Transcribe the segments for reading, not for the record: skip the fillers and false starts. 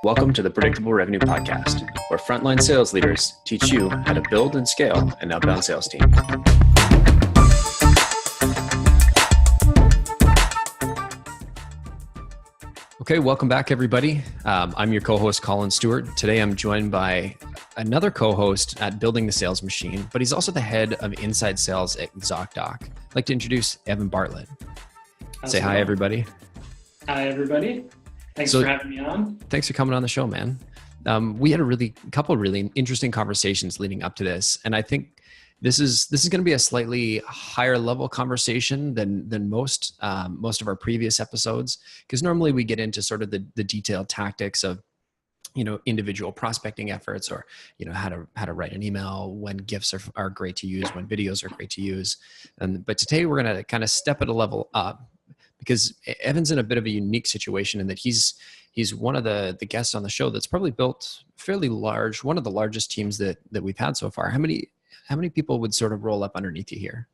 Welcome to the Predictable Revenue Podcast, where frontline sales leaders teach you how to build and scale an outbound sales team. Okay, welcome back, everybody. I'm your co-host, Collin Stewart. Today, I'm joined by another co-host at Building the Sales Machine, but he's also the head of inside sales at Zocdoc. I'd like to introduce Evan Bartlett. Say hi, everybody. Hi, everybody. Thanks for having me on. Thanks for coming on the show, man. We had a couple of really interesting conversations leading up to this, and I think this is going to be a slightly higher level conversation than most of our previous episodes, because normally we get into sort of the detailed tactics of individual prospecting efforts, or how to write an email, when GIFs are great to use, when videos are great to use, but today we're going to kind of step it a level up, because Evan's in a bit of a unique situation in that he's one of the guests on the show that's probably built fairly large, one of the largest teams that we've had so far. How many people would sort of roll up underneath you here?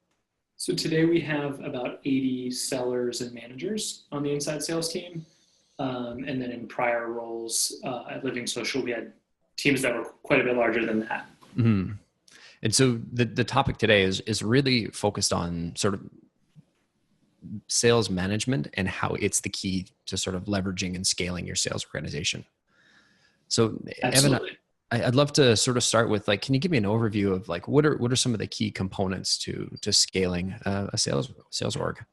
So today we have about 80 sellers and managers on the inside sales team. And then in prior roles at Living Social, we had teams that were quite a bit larger than that. Mm-hmm. And so the topic today is really focused on sort of sales management and how it's the key to sort of leveraging and scaling your sales organization. So Absolutely. Evan, I'd love to sort of start with, can you give me an overview of what are some of the key components to scaling a sales org?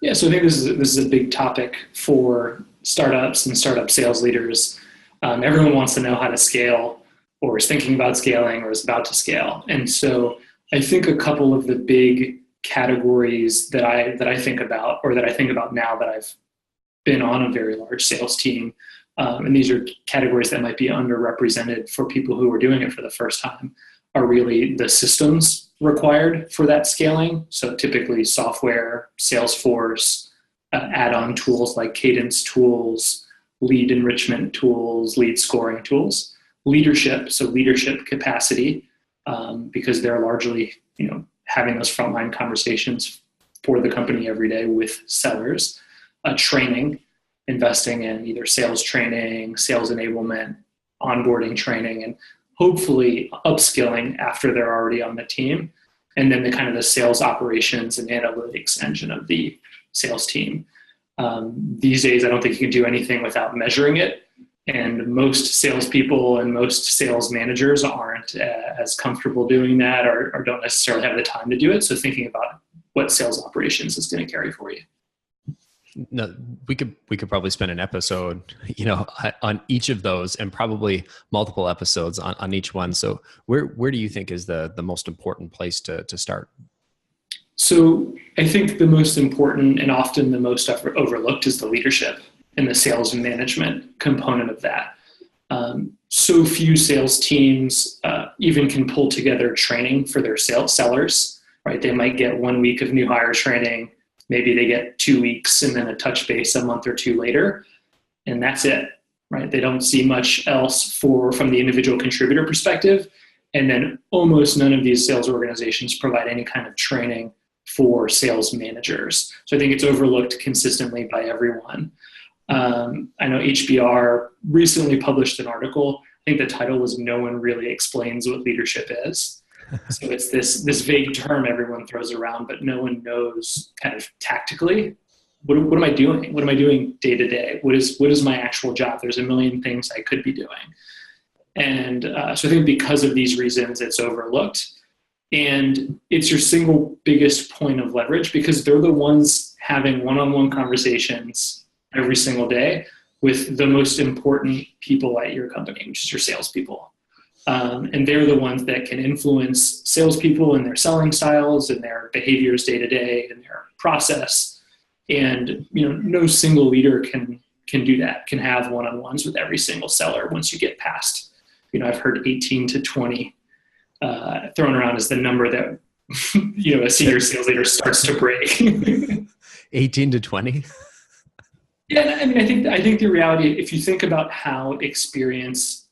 Yeah, so I think this is a big topic for startups and startup sales leaders. Everyone wants to know how to scale, or is thinking about scaling, or is about to scale. And so I think a couple of the big categories that I think about, or that I think about now that I've been on a very large sales team, and these are categories that might be underrepresented for people who are doing it for the first time, are really the systems required for that scaling. So typically software, Salesforce, add-on tools like cadence tools, lead enrichment tools, lead scoring tools, leadership, so leadership capacity, because they're largely, having those frontline conversations for the company every day with sellers, training, investing in either sales training, sales enablement, onboarding training, and hopefully upskilling after they're already on the team. And then the sales operations and analytics engine of the sales team. These days, I don't think you can do anything without measuring it. And most salespeople and most sales managers aren't as comfortable doing that, or don't necessarily have the time to do it. So thinking about what sales operations is going to carry for you. No, we could probably spend an episode, on each of those, and probably multiple episodes on each one. So where do you think is the most important place to start? So I think the most important and often the most overlooked is the leadership and the sales and management component of that. So few sales teams even can pull together training for their sellers, right? They might get 1 week of new hire training. Maybe they get 2 weeks and then a touch base a month or two later, and that's it, right? They don't see much else from the individual contributor perspective. And then almost none of these sales organizations provide any kind of training for sales managers. So I think it's overlooked consistently by everyone. I know HBR recently published an article. I think the title was "No One Really Explains What Leadership Is." So it's this vague term everyone throws around, but no one knows kind of tactically, what am I doing? What am I doing day to day? What is my actual job? There's a million things I could be doing. And so I think because of these reasons, it's overlooked. And it's your single biggest point of leverage, because they're the ones having one-on-one conversations every single day with the most important people at your company, which is your salespeople. And they're the ones that can influence salespeople and their selling styles and their behaviors day to day and their process. And no single leader can do that, can have one-on-ones with every single seller once you get past. I've heard 18 to 20 thrown around as the number that a senior sales leader starts to break. 18 to 20? Yeah, I mean, I think the reality, if you think about how experience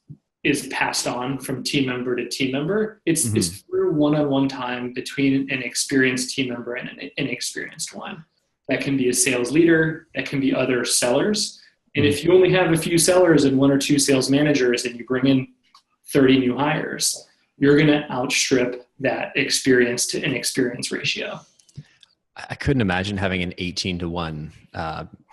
is passed on from team member to team member, it's through one-on-one time between an experienced team member and an inexperienced one. That can be a sales leader, that can be other sellers, And if you only have a few sellers and one or two sales managers and you bring in 30 new hires, you're going to outstrip that experience to inexperience ratio. I couldn't imagine having an 18-to-1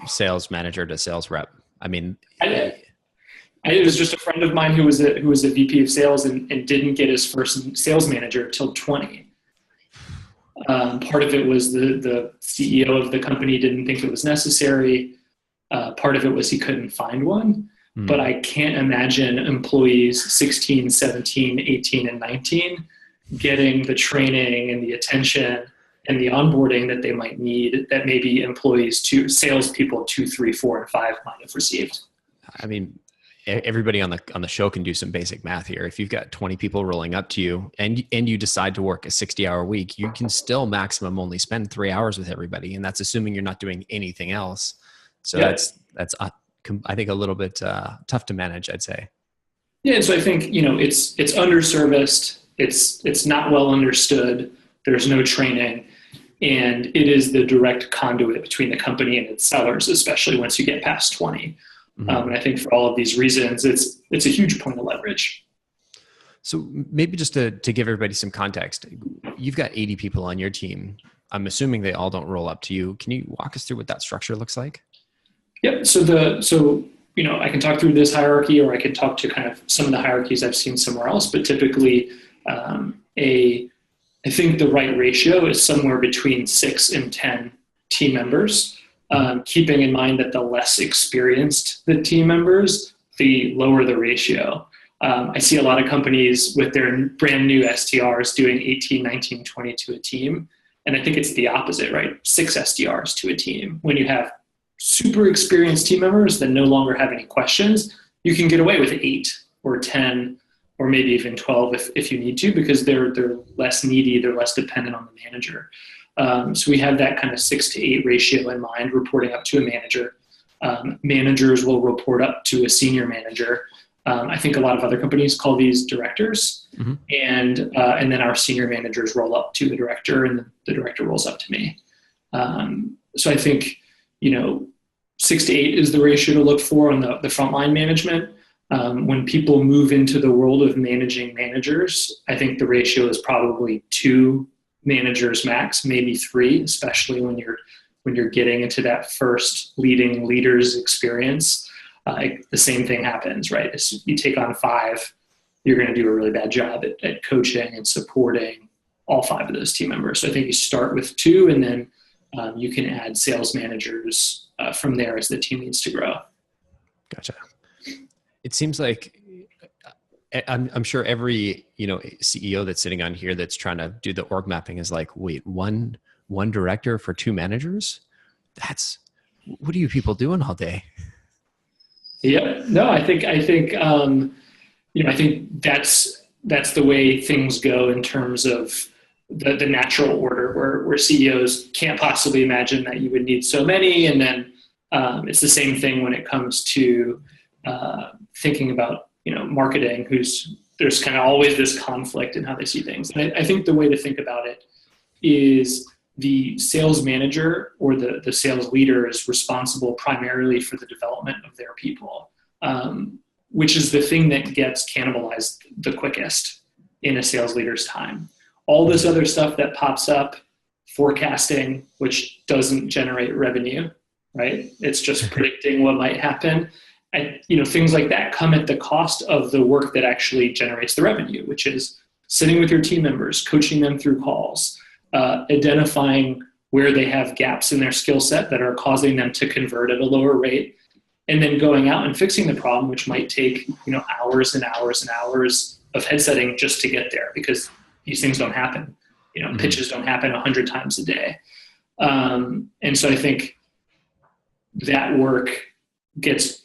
sales manager to sales rep. I mean, it was just a friend of mine who was a VP of sales and didn't get his first sales manager till 20. Part of it was the CEO of the company didn't think it was necessary. Part of it was he couldn't find one. But I can't imagine employees 16, 17, 18, and 19 getting the training and the attention and the onboarding that they might need that maybe salespeople 2, 3, 4, and 5 might have received. I mean, everybody on the show can do some basic math here. If you've got 20 people rolling up to you and you decide to work a 60-hour week, you can still maximum only spend 3 hours with everybody. And that's assuming you're not doing anything else. So that's I think a little bit tough to manage, I'd say. Yeah. So I think, it's underserviced. It's not well understood. There's no training, and it is the direct conduit between the company and its sellers, especially once you get past 20. And I think for all of these reasons, it's a huge point of leverage. So maybe just to give everybody some context, you've got 80 people on your team. I'm assuming they all don't roll up to you. Can you walk us through what that structure looks like? Yep. So I can talk through this hierarchy, or I can talk to kind of some of the hierarchies I've seen somewhere else. But typically, I think the right ratio is somewhere between 6 and 10 team members. Keeping in mind that the less experienced the team members, the lower the ratio. I see a lot of companies with their brand new SDRs doing 18, 19, 20 to a team. And I think it's the opposite, right? 6 SDRs to a team. When you have super experienced team members that no longer have any questions, you can get away with 8 or 10 or maybe even 12 if you need to, because they're less needy, they're less dependent on the manager. So we have that kind of 6 to 8 ratio in mind, reporting up to a manager. Managers will report up to a senior manager. I think a lot of other companies call these directors, and then our senior managers roll up to the director, and the director rolls up to me. So I think 6 to 8 is the ratio to look for on the frontline management. When people move into the world of managing managers, I think the ratio is probably 2 managers max, maybe 3, especially when you're getting into that first leading leaders experience. The same thing happens, right? As you take on 5, you're going to do a really bad job at coaching and supporting all 5 of those team members. So I think you start with 2, and then you can add sales managers from there as the team needs to grow. Gotcha. It seems like I'm sure every CEO that's sitting on here that's trying to do the org mapping is like, wait, one director for 2 managers? What are you people doing all day? Yeah, no, I think that's the way things go in terms of the natural order, where CEOs can't possibly imagine that you would need so many, and then it's the same thing when it comes to thinking about marketing. There's kind of always this conflict in how they see things. And I think the way to think about it is the sales manager or the sales leader is responsible primarily for the development of their people, which is the thing that gets cannibalized the quickest in a sales leader's time. All this other stuff that pops up, forecasting, which doesn't generate revenue, right? It's just predicting what might happen. Things like that come at the cost of the work that actually generates the revenue, which is sitting with your team members, coaching them through calls, identifying where they have gaps in their skill set that are causing them to convert at a lower rate, and then going out and fixing the problem, which might take hours and hours and hours of headsetting just to get there, because these things don't happen. Pitches don't happen 100 times a day. And so I think that work gets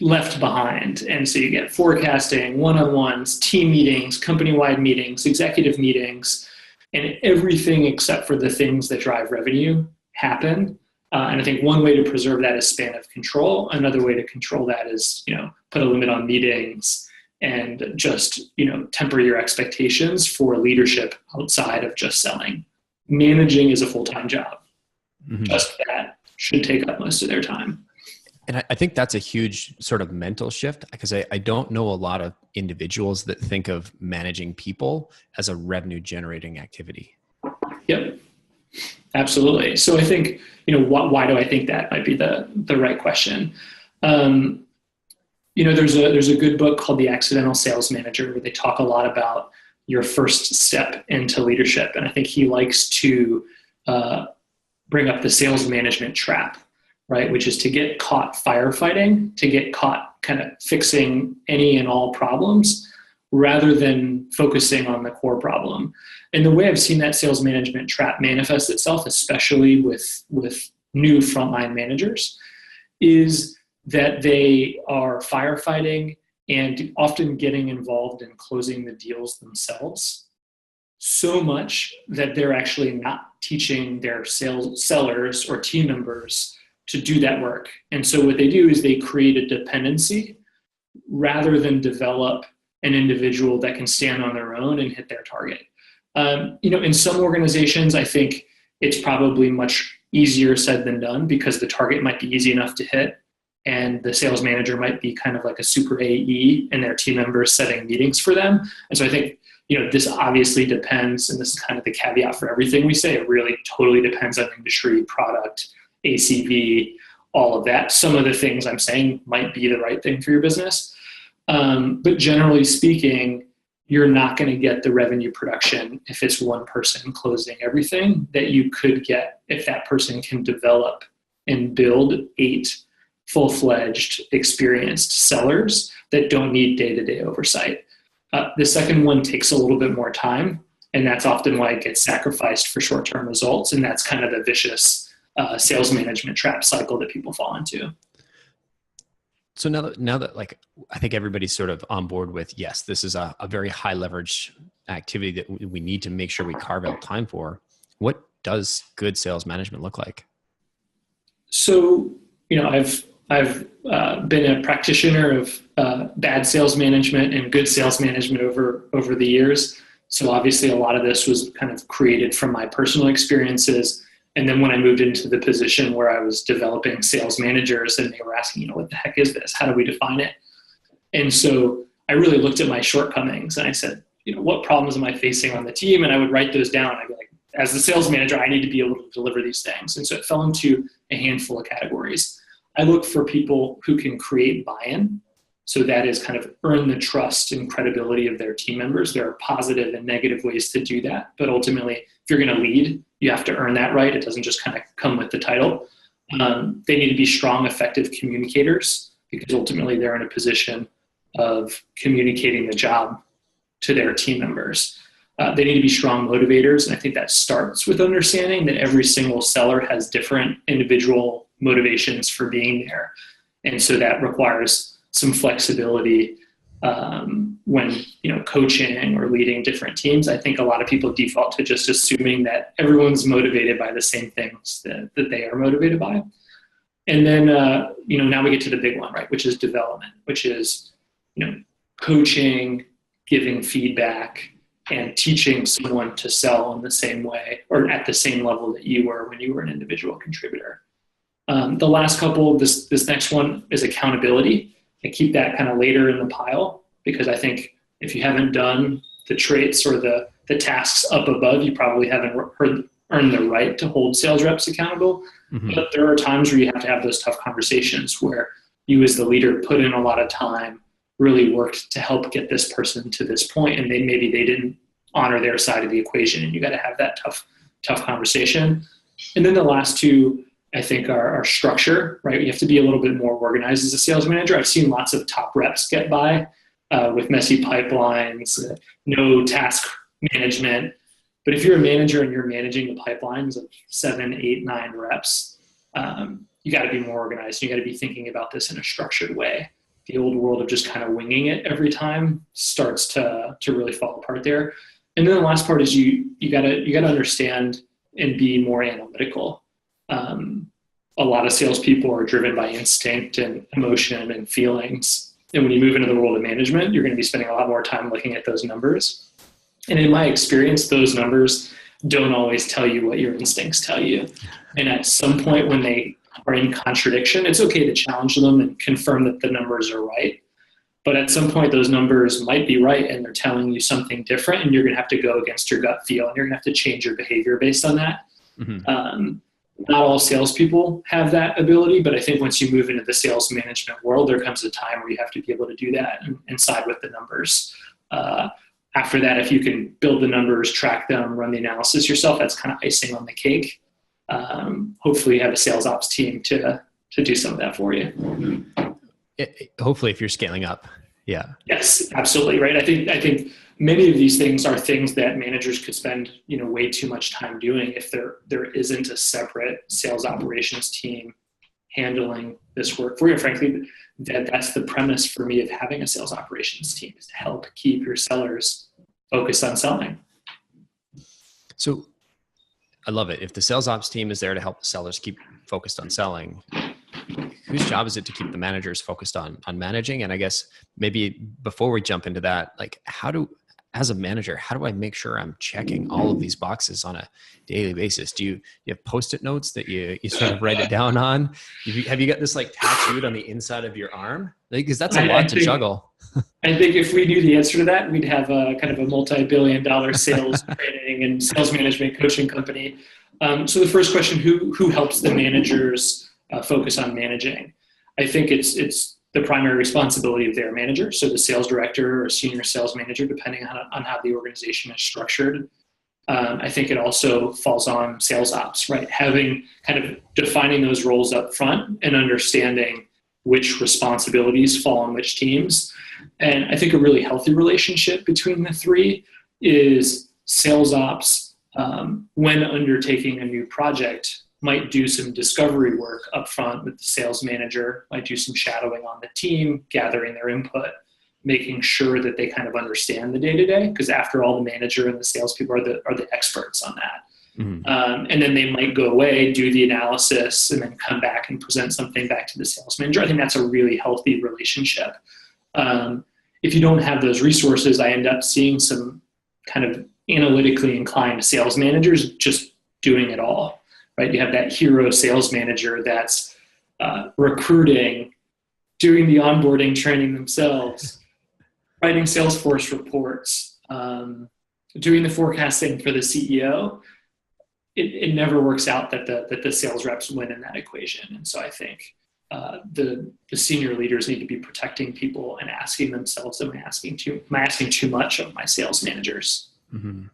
left behind. And so you get forecasting, one-on-ones, team meetings, company-wide meetings, executive meetings, and everything except for the things that drive revenue happen. And I think one way to preserve that is span of control. Another way to control that is, put a limit on meetings and just, temper your expectations for leadership outside of just selling. Managing is a full-time job. Just that should take up most of their time. And I think that's a huge sort of mental shift, because I don't know a lot of individuals that think of managing people as a revenue generating activity. Yep, absolutely. So I think, why do I think that might be the right question? There's a good book called The Accidental Sales Manager, where they talk a lot about your first step into leadership. And I think he likes to bring up the sales management trap, right? Which is to get caught firefighting, to get caught kind of fixing any and all problems rather than focusing on the core problem. And the way I've seen that sales management trap manifest itself, especially with new frontline managers, is that they are firefighting and often getting involved in closing the deals themselves so much that they're actually not teaching their sellers or team members to do that work. And so what they do is they create a dependency rather than develop an individual that can stand on their own and hit their target. In some organizations, I think it's probably much easier said than done, because the target might be easy enough to hit, and the sales manager might be kind of like a super AE and their team members setting meetings for them. And so I think, this obviously depends, and this is kind of the caveat for everything we say. It really totally depends on industry, product, ACV, all of that. Some of the things I'm saying might be the right thing for your business. But generally speaking, you're not going to get the revenue production if it's one person closing everything that you could get if that person can develop and build 8 full-fledged, experienced sellers that don't need day-to-day oversight. The second one takes a little bit more time, and that's often why it gets sacrificed for short-term results, and that's kind of the vicious sales management trap cycle that people fall into. So now that like, I think everybody's sort of on board with, yes, this is a very high leverage activity that we need to make sure we carve out time for. What does good sales management look like? So, I've been a practitioner of bad sales management and good sales management over the years. So obviously a lot of this was kind of created from my personal experiences. And then when I moved into the position where I was developing sales managers, and they were asking, what the heck is this? How do we define it? And so I really looked at my shortcomings, and I said, what problems am I facing on the team? And I would write those down. I'd be like, as the sales manager, I need to be able to deliver these things. And so it fell into a handful of categories. I look for people who can create buy-in. So that is kind of earn the trust and credibility of their team members. There are positive and negative ways to do that. But ultimately, if you're going to lead, you have to earn that right. It doesn't just kind of come with the title. They need to be strong, effective communicators, because ultimately they're in a position of communicating the job to their team members. They need to be strong motivators. And I think that starts with understanding that every single seller has different individual motivations for being there. And so that requires some flexibility when coaching or leading different teams. I think a lot of people default to just assuming that everyone's motivated by the same things that they are motivated by. And then now we get to the big one, right, which is development, which is coaching, giving feedback, and teaching someone to sell in the same way or at the same level that you were when you were an individual contributor. The last couple, this next one is accountability. I keep that kind of later in the pile, because I think if you haven't done the traits or the tasks up above, you probably haven't earned the right to hold sales reps accountable. Mm-hmm. But there are times where you have to have those tough conversations where you as the leader put in a lot of time, really worked to help get this person to this point, and maybe they didn't honor their side of the equation, and you got to have that tough conversation. And then the last two, I think, are structure, right? You have to be a little bit more organized as a sales manager. I've seen lots of top reps get by with messy pipelines, no task management. But if you're a manager and you're managing the pipelines of 7, 8, 9 reps, you got to be more organized. You got to be thinking about this in a structured way. The old world of just kind of winging it every time starts to really fall apart there. And then the last part is you gotta understand and be more analytical. A lot of salespeople are driven by instinct and emotion and feelings. And when you move into the world of management, you're going to be spending a lot more time looking at those numbers. And in my experience, those numbers don't always tell you what your instincts tell you. And at some point when they are in contradiction, it's okay to challenge them and confirm that the numbers are right. But at some point, those numbers might be right and they're telling you something different, and you're going to have to go against your gut feel, and you're going to have to change your behavior based on that. Not all salespeople have that ability, but I think once you move into the sales management world, there comes a time where you have to be able to do that and side with the numbers. After that, if you can build the numbers, track them, run the analysis yourself, that's kind of icing on the cake. Hopefully you have a sales ops team to do some of that for you. Hopefully if you're scaling up. Yeah. Yes, absolutely. Right. I think many of these things are things that managers could spend, way too much time doing if there isn't a separate sales operations team handling this work for you. Frankly, that's the premise for me of having a sales operations team, is to help keep your sellers focused on selling. So I love it. If the sales ops team is there to help the sellers keep focused on selling, whose job is it to keep the managers focused on managing? And I guess maybe before we jump into that, like as a manager, how do I make sure I'm checking all of these boxes on a daily basis? Do you have Post-it notes that you sort of write it down on? Have you got this like tattooed on the inside of your arm? Because that's a lot to juggle. I think if we knew the answer to that, we'd have a kind of a multi-billion-dollar sales training and sales management coaching company. So the first question, who helps the managers focus on managing? I think it's the primary responsibility of their manager. So the sales director or senior sales manager, depending on how the organization is structured. I think it also falls on sales ops, right? Having kind of defining those roles up front and understanding which responsibilities fall on which teams. And I think a really healthy relationship between the three is sales ops, when undertaking a new project, might do some discovery work up front with the sales manager, might do some shadowing on the team, gathering their input, making sure that they kind of understand the day-to-day, because after all, the manager and the salespeople are the experts on that. Mm-hmm. And then they might go away, do the analysis, and then come back and present something back to the sales manager. I think that's a really healthy relationship. If you don't have those resources, I end up seeing some kind of analytically inclined sales managers just doing it all. Right? You have that hero sales manager that's recruiting, doing the onboarding training themselves, writing Salesforce reports, doing the forecasting for the CEO. It never works out that the sales reps win in that equation. And so I think the senior leaders need to be protecting people and asking themselves, am I asking too much of my sales managers? Mm-hmm.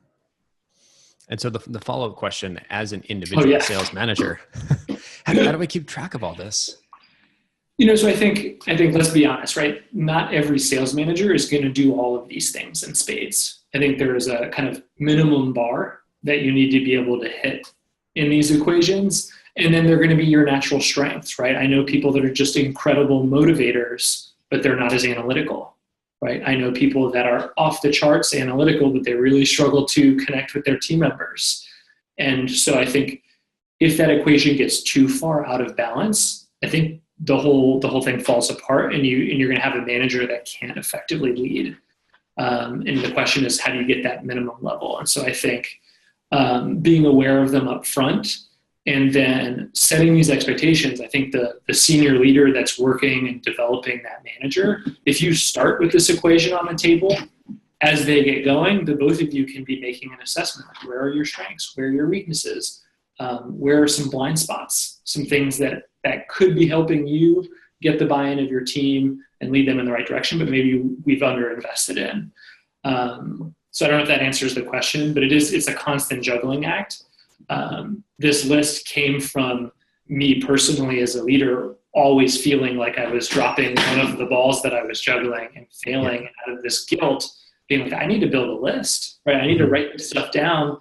And so the follow-up question, as an individual sales manager, how do I keep track of all this? So I think let's be honest, right? Not every sales manager is going to do all of these things in spades. I think there is a kind of minimum bar that you need to be able to hit in these equations. And then they're going to be your natural strengths, right? I know people that are just incredible motivators, but they're not as analytical. Right? I know people that are off the charts analytical, but they really struggle to connect with their team members. And so I think if that equation gets too far out of balance, I think the whole thing falls apart, and you're going to have a manager that can't effectively lead. And the question is, how do you get that minimum level? And so I think being aware of them up front, and then setting these expectations. I think the senior leader that's working and developing that manager, if you start with this equation on the table, as they get going, the both of you can be making an assessment. Like, where are your strengths? Where are your weaknesses? Where are some blind spots? Some things that could be helping you get the buy-in of your team and lead them in the right direction, but maybe we've underinvested in. So I don't know if that answers the question, but it's a constant juggling act. This list came from me personally as a leader, always feeling like I was dropping one of the balls that I was juggling and failing, out of this guilt, being like, I need to build a list, right? I need to write this stuff down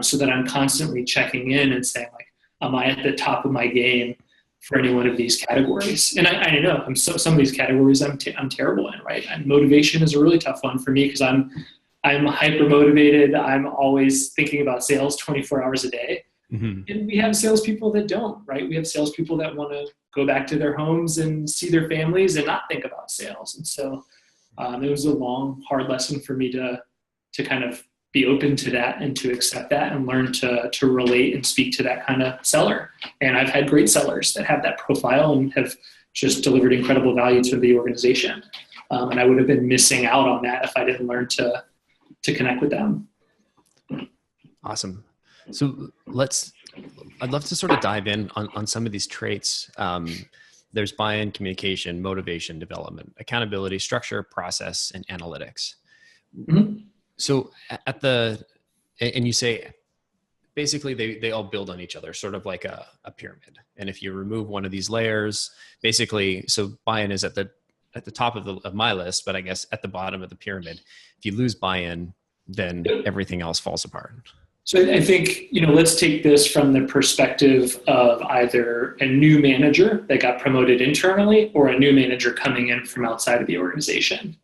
so that I'm constantly checking in and saying, like, am I at the top of my game for any one of these categories? And I know some of these categories I'm terrible in, right? And motivation is a really tough one for me because I'm hyper motivated. I'm always thinking about sales 24 hours a day. Mm-hmm. And we have salespeople that don't, right? We have salespeople that want to go back to their homes and see their families and not think about sales. And so it was a long, hard lesson for me to kind of be open to that and to accept that and learn to relate and speak to that kind of seller. And I've had great sellers that have that profile and have just delivered incredible value to the organization. And I would have been missing out on that if I didn't learn to connect with them. Awesome. So I'd love to sort of dive in on some of these traits. There's buy-in, communication, motivation, development, accountability, structure, process, and analytics. Mm-hmm. So and you say, basically they all build on each other, sort of like a pyramid. And if you remove one of these layers, basically, so buy-in is at the top of my list, but I guess at the bottom of the pyramid. If you lose buy-in, then everything else falls apart. So I think, let's take this from the perspective of either a new manager that got promoted internally or a new manager coming in from outside of the organization.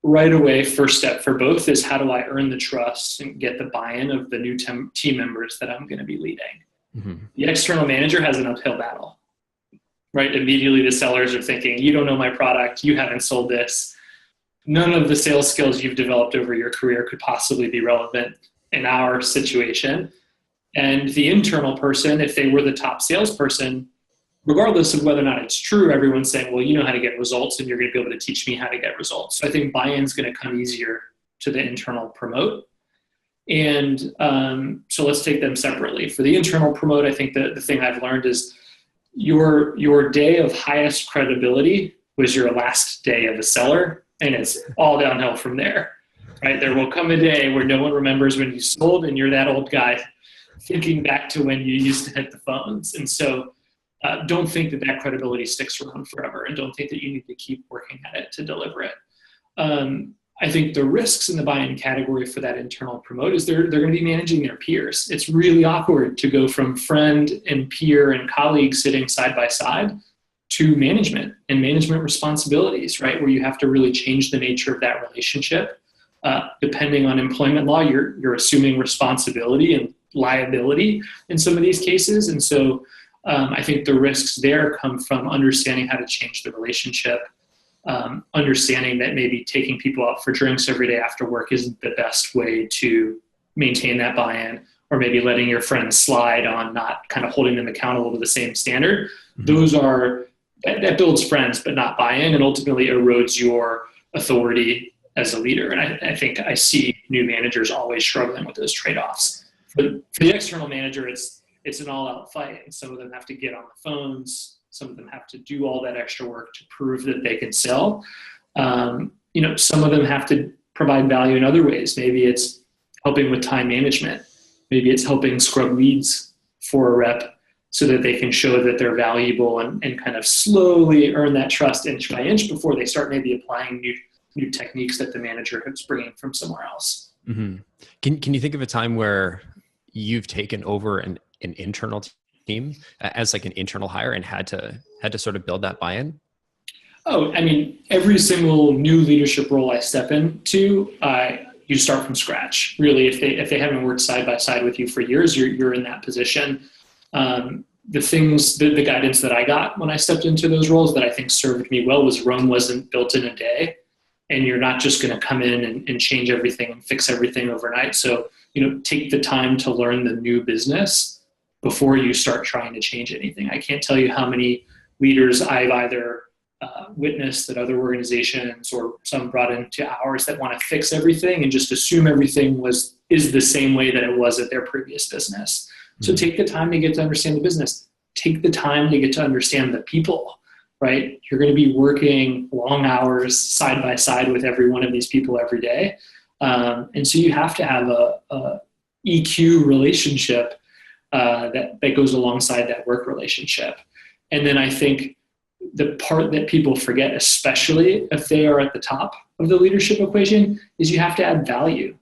Right away, first step for both is, how do I earn the trust and get the buy-in of the new team members that I'm going to be leading? Mm-hmm. The external manager has an uphill battle, right? Immediately the sellers are thinking, you don't know my product, you haven't sold this. None of the sales skills you've developed over your career could possibly be relevant in our situation. And the internal person, if they were the top salesperson, regardless of whether or not it's true, everyone's saying, well, you know how to get results and you're going to be able to teach me how to get results. So I think buy-in is going to come easier to the internal promote. And so let's take them separately. For the internal promote, I think the thing I've learned is your day of highest credibility was your last day of a seller, and it's all downhill from there. Right? There will come a day where no one remembers when you sold, and you're that old guy thinking back to when you used to hit the phones. And so don't think that credibility sticks around forever, and don't think that you need to keep working at it to deliver it. I think the risks in the buy-in category for that internal promote is they're going to be managing their peers. It's really awkward to go from friend and peer and colleague sitting side by side to management and management responsibilities, right? Where you have to really change the nature of that relationship. Depending on employment law, you're assuming responsibility and liability in some of these cases. And so I think the risks there come from understanding how to change the relationship, understanding that maybe taking people out for drinks every day after work isn't the best way to maintain that buy-in, or maybe letting your friends slide on not kind of holding them accountable to the same standard. Mm-hmm. That builds friends, but not buy-in, and ultimately erodes your authority as a leader. And I think I see new managers always struggling with those trade-offs. For the external manager, it's an all-out fight. And some of them have to get on the phones. Some of them have to do all that extra work to prove that they can sell. Some of them have to provide value in other ways. Maybe it's helping with time management. Maybe it's helping scrub leads for a rep so that they can show that they're valuable and kind of slowly earn that trust inch by inch before they start maybe applying new techniques that the manager is bringing from somewhere else. Mm-hmm. Can you think of a time where you've taken over an internal team as like an internal hire and had to sort of build that buy-in? Oh, I mean, every single new leadership role I step into, you start from scratch. Really, if they haven't worked side by side with you for years, you're in that position. The guidance that I got when I stepped into those roles that I think served me well was Rome wasn't built in a day. And you're not just going to come in and change everything and fix everything overnight. So, take the time to learn the new business before you start trying to change anything. I can't tell you how many leaders I've either witnessed at other organizations or some brought into ours that want to fix everything and just assume everything is the same way that it was at their previous business. Mm-hmm. So take the time to get to understand the business. Take the time to get to understand the people. Right? You're going to be working long hours side by side with every one of these people every day. And so you have to have a EQ relationship that goes alongside that work relationship. And then I think the part that people forget, especially if they are at the top of the leadership equation, is you have to add value,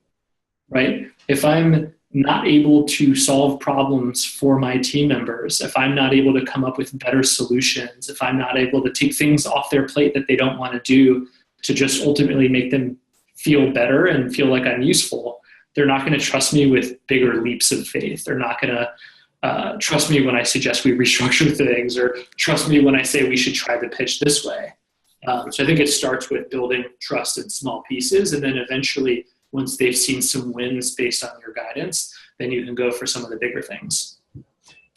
right? If I'm not able to solve problems for my team members, if I'm not able to come up with better solutions, if I'm not able to take things off their plate that they don't want to do to just ultimately make them feel better and feel like I'm useful, they're not going to trust me with bigger leaps of faith. They're not going to trust me when I suggest we restructure things, or trust me when I say we should try the pitch this way. So I think it starts with building trust in small pieces, and then eventually once they've seen some wins based on your guidance, then you can go for some of the bigger things.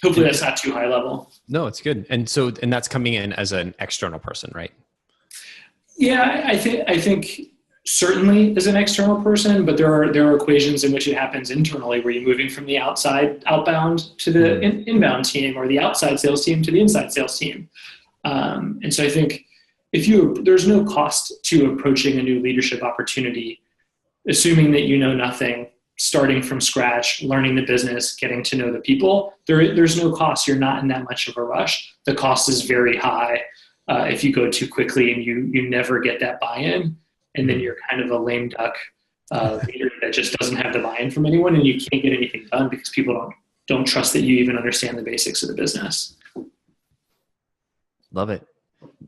Hopefully that's not too high level. No, it's good. And that's coming in as an external person, right? Yeah, I think certainly as an external person, but there are equations in which it happens internally, where you're moving from the outbound to the inbound team, or the outside sales team to the inside sales team. And so I think there's no cost to approaching a new leadership opportunity, assuming that you know nothing, starting from scratch, learning the business, getting to know the people. There's no cost. You're not in that much of a rush. The cost is very high if you go too quickly and you never get that buy-in, and then you're kind of a lame duck leader that just doesn't have the buy-in from anyone, and you can't get anything done because people don't trust that you even understand the basics of the business. Love it.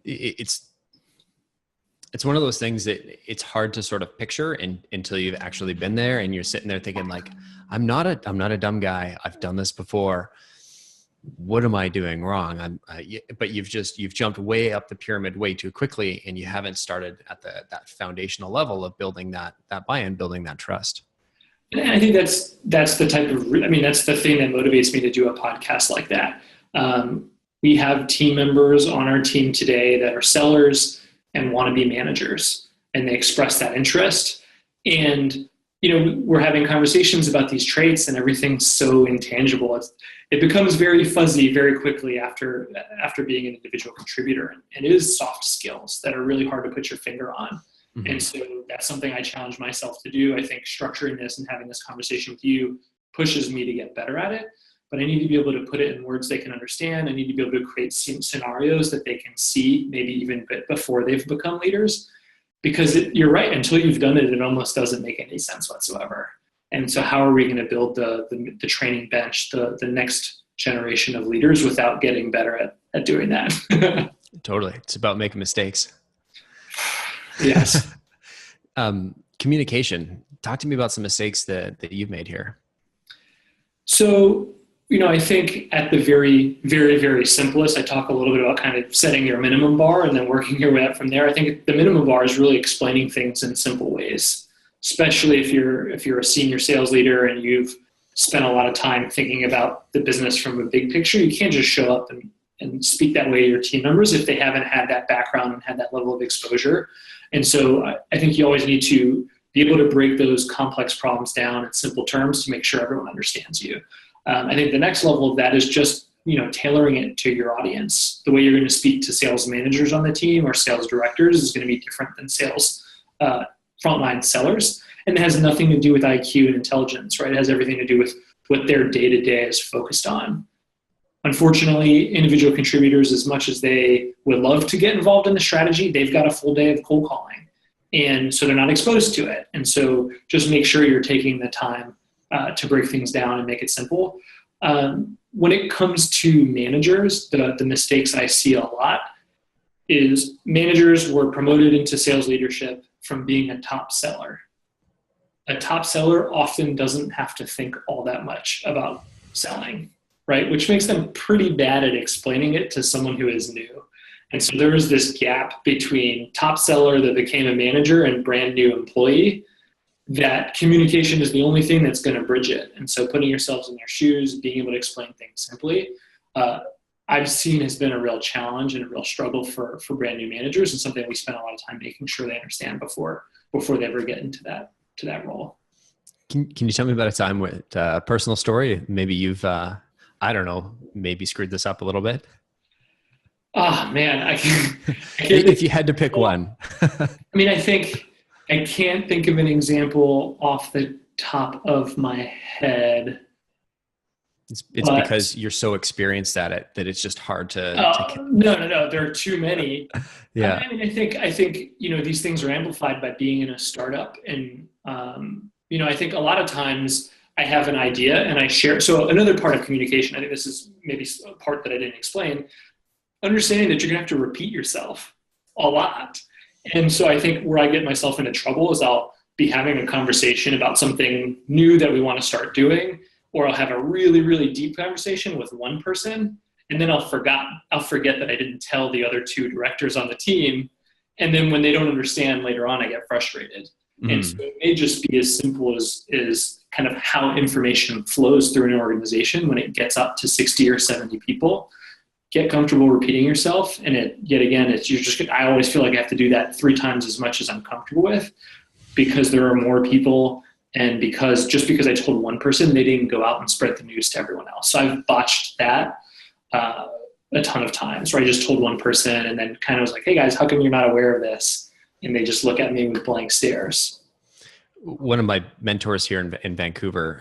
It's one of those things that it's hard to sort of picture until you've actually been there, and you're sitting there thinking like, I'm not a dumb guy. I've done this before. What am I doing wrong? But you've jumped way up the pyramid way too quickly, and you haven't started at that foundational level of building that buy-in, building that trust. And I think that's the type of, that's the thing that motivates me to do a podcast like that. We have team members on our team today that are sellers and want to be managers, and they express that interest. And, we're having conversations about these traits, and everything's so intangible. It becomes very fuzzy very quickly after being an individual contributor. And it is soft skills that are really hard to put your finger on. Mm-hmm. And so that's something I challenge myself to do. I think structuring this and having this conversation with you pushes me to get better at it. But I need to be able to put it in words they can understand. I need to be able to create scenarios that they can see, maybe even before they've become leaders. Because you're right, until you've done it, it almost doesn't make any sense whatsoever. And so how are we going to build the training bench, the next generation of leaders, without getting better at doing that? Totally. It's about making mistakes. Yes. Communication. Talk to me about some mistakes that you've made here. So, I think at the very, very, very simplest, I talk a little bit about kind of setting your minimum bar and then working your way up from there. I think the minimum bar is really explaining things in simple ways, especially if you're a senior sales leader and you've spent a lot of time thinking about the business from a big picture. You can't just show up and speak that way to your team members if they haven't had that background and had that level of exposure. And so I think you always need to be able to break those complex problems down in simple terms to make sure everyone understands you. I think the next level of that is just, tailoring it to your audience. The way you're going to speak to sales managers on the team or sales directors is going to be different than sales frontline sellers. And it has nothing to do with IQ and intelligence, right? It has everything to do with what their day-to-day is focused on. Unfortunately, individual contributors, as much as they would love to get involved in the strategy, they've got a full day of cold calling. And so they're not exposed to it. And so just make sure you're taking the time to break things down and make it simple. When it comes to managers, the mistakes I see a lot is managers were promoted into sales leadership from being a top seller. A top seller often doesn't have to think all that much about selling, right? Which makes them pretty bad at explaining it to someone who is new. And so there is this gap between top seller that became a manager and brand new employee, that communication is the only thing that's going to bridge it. And so putting yourselves in their shoes, being able to explain things simply, I've seen has been a real challenge and a real struggle for brand new managers, and something we spend a lot of time making sure they understand before they ever get into that role. Can you tell me about a time with a personal story? Maybe you've, maybe screwed this up a little bit? Oh man, I can't if you had to pick one. I can't think of an example off the top of my head. It's because you're so experienced at it that it's just hard to. No. There are too many. Yeah. I think these things are amplified by being in a startup, and I think a lot of times I have an idea and I share. So another part of communication, I think this is maybe a part that I didn't explain. Understanding that you're going to have to repeat yourself a lot. And so I think where I get myself into trouble is I'll be having a conversation about something new that we want to start doing, or I'll have a really, really deep conversation with one person, and then I'll forget that I didn't tell the other two directors on the team. And then when they don't understand later on, I get frustrated. And so it may just be as simple as kind of how information flows through an organization when it gets up to 60 or 70 people. Get comfortable repeating yourself. And I always feel like I have to do that 3 times as much as I'm comfortable with, because there are more people, and because I told one person, they didn't go out and spread the news to everyone else. So I've botched that a ton of times, where I just told one person and then kind of was like, hey guys, how come you're not aware of this? And they just look at me with blank stares. One of my mentors here in Vancouver,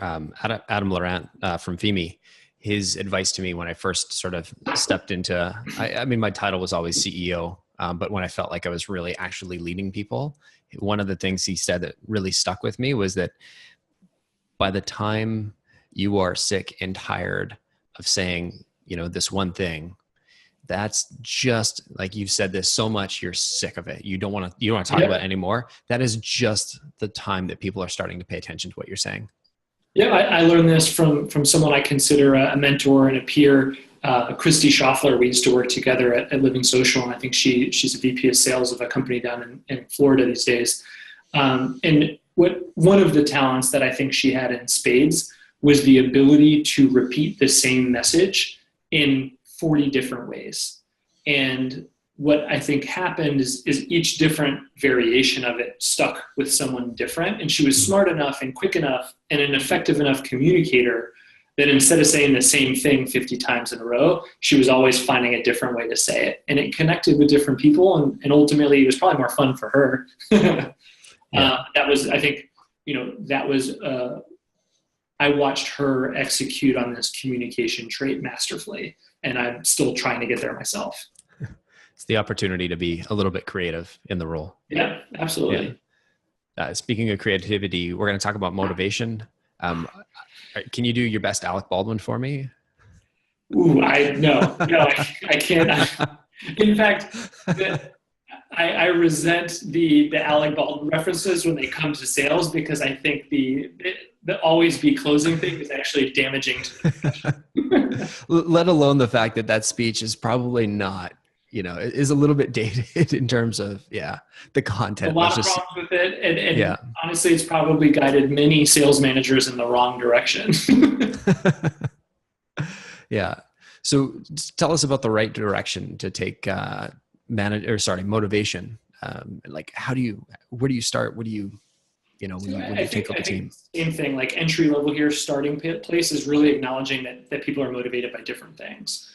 Adam Laurent from FEME, his advice to me when I first sort of stepped into, I mean, my title was always CEO, but when I felt like I was really actually leading people, one of the things he said that really stuck with me was that by the time you are sick and tired of saying, this one thing, that's just like, you've said this so much, you're sick of it. You don't want to talk about it anymore. That is just the time that people are starting to pay attention to what you're saying. Yeah, I learned this from someone I consider a mentor and a peer, Christy Schaffler. We used to work together at Living Social, and I think she's a VP of sales of a company down in Florida these days. And one of the talents that I think she had in spades was the ability to repeat the same message in 40 different ways. And what I think happened is each different variation of it stuck with someone different. And she was smart enough and quick enough and an effective enough communicator that instead of saying the same thing 50 times in a row, she was always finding a different way to say it. And it connected with different people. And ultimately it was probably more fun for her. I watched her execute on this communication trait masterfully. And I'm still trying to get there myself. It's the opportunity to be a little bit creative in the role. Yeah, absolutely. Yeah. Speaking of creativity, we're going to talk about motivation. Can you do your best Alec Baldwin for me? Ooh, I can't. In fact, I resent the Alec Baldwin references when they come to sales, because I think the always be closing thing is actually damaging to the discussion. Let alone the fact that speech is probably not, it is a little bit dated in terms of, the content. A lot of problems with it. And honestly, it's probably guided many sales managers in the wrong direction. Yeah. So tell us about the right direction to take motivation. Like where do you start? What do you, when you take up a team? Same thing, like entry level here, starting place is really acknowledging that people are motivated by different things.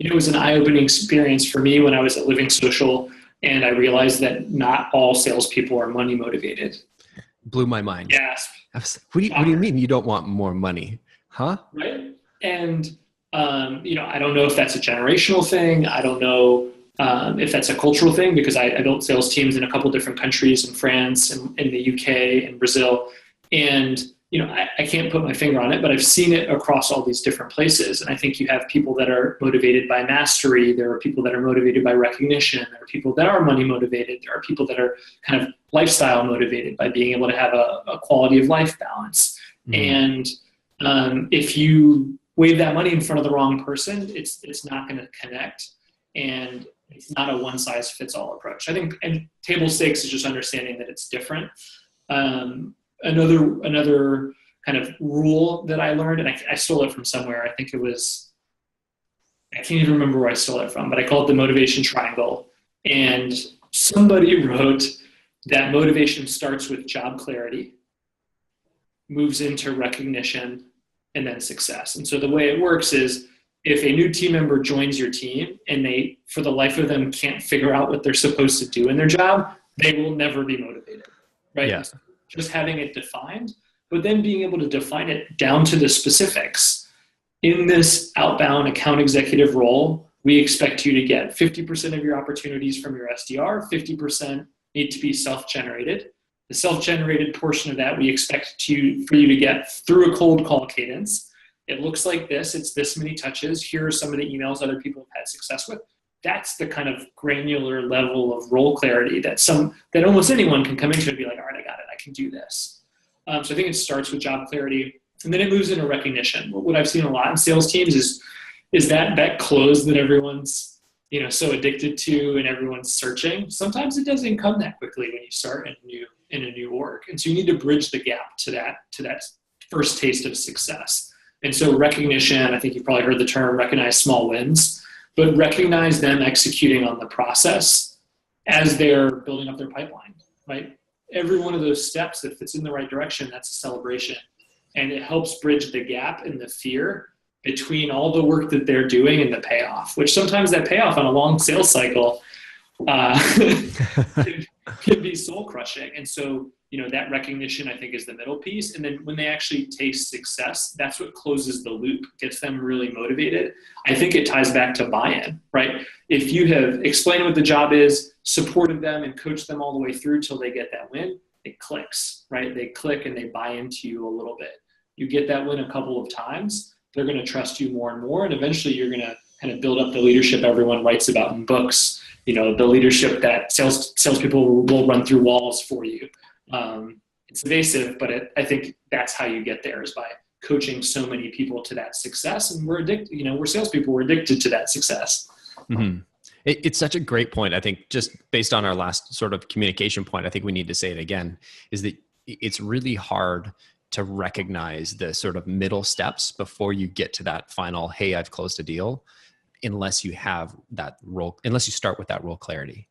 It was an eye-opening experience for me when I was at Living Social, and I realized that not all salespeople are money motivated. Blew my mind. Yes. What do you mean you don't want more money? Huh? Right. And, I don't know if that's a generational thing. I don't know if that's a cultural thing, because I built sales teams in a couple different countries, in France and in the UK and Brazil. And, I can't put my finger on it, but I've seen it across all these different places. And I think you have people that are motivated by mastery. There are people that are motivated by recognition. There are people that are money motivated. There are people that are kind of lifestyle motivated by being able to have a quality of life balance. Mm. And if you wave that money in front of the wrong person, it's not going to connect. And it's not a one size fits all approach. I think, and table stakes is just understanding that it's different. Another kind of rule that I learned, and I stole it from somewhere. I can't even remember where I stole it from, but I call it the motivation triangle. And somebody wrote that motivation starts with job clarity, moves into recognition, and then success. And so the way it works is, if a new team member joins your team and they, for the life of them, can't figure out what they're supposed to do in their job, they will never be motivated, right? Yeah. Just having it defined, but then being able to define it down to the specifics. In this outbound account executive role, we expect you to get 50% of your opportunities from your SDR, 50% need to be self-generated. The self-generated portion of that we expect for you to get through a cold call cadence. It looks like this, it's this many touches. Here are some of the emails other people have had success with. That's the kind of granular level of role clarity that almost anyone can come into and be like, all right, I got it, I can do this. So I think it starts with job clarity, and then it moves into recognition. What I've seen a lot in sales teams is that close that everyone's so addicted to, and everyone's searching. Sometimes it doesn't come that quickly when you start in a new org. And so you need to bridge the gap to that first taste of success. And so recognition, I think you've probably heard the term recognize small wins, but recognize them executing on the process as they're building up their pipeline, right? Every one of those steps, if it's in the right direction, that's a celebration. And it helps bridge the gap and the fear between all the work that they're doing and the payoff, which sometimes that payoff on a long sales cycle can be soul crushing. And so, that recognition, I think, is the middle piece. And then when they actually taste success, that's what closes the loop, gets them really motivated. I think it ties back to buy-in, right? If you have explained what the job is, supported them and coached them all the way through till they get that win, it clicks, right? They click and they buy into you a little bit. You get that win a couple of times, they're going to trust you more and more. And eventually you're going to kind of build up the leadership everyone writes about in books, the leadership that salespeople will run through walls for you. It's evasive, but I think that's how you get there, is by coaching so many people to that success. And we're addicted, we're salespeople, we're addicted to that success. Mm-hmm. It's such a great point. I think just based on our last sort of communication point, I think we need to say it again, is that it's really hard to recognize the sort of middle steps before you get to that final, hey, I've closed a deal, unless you have that role, unless you start with that role clarity.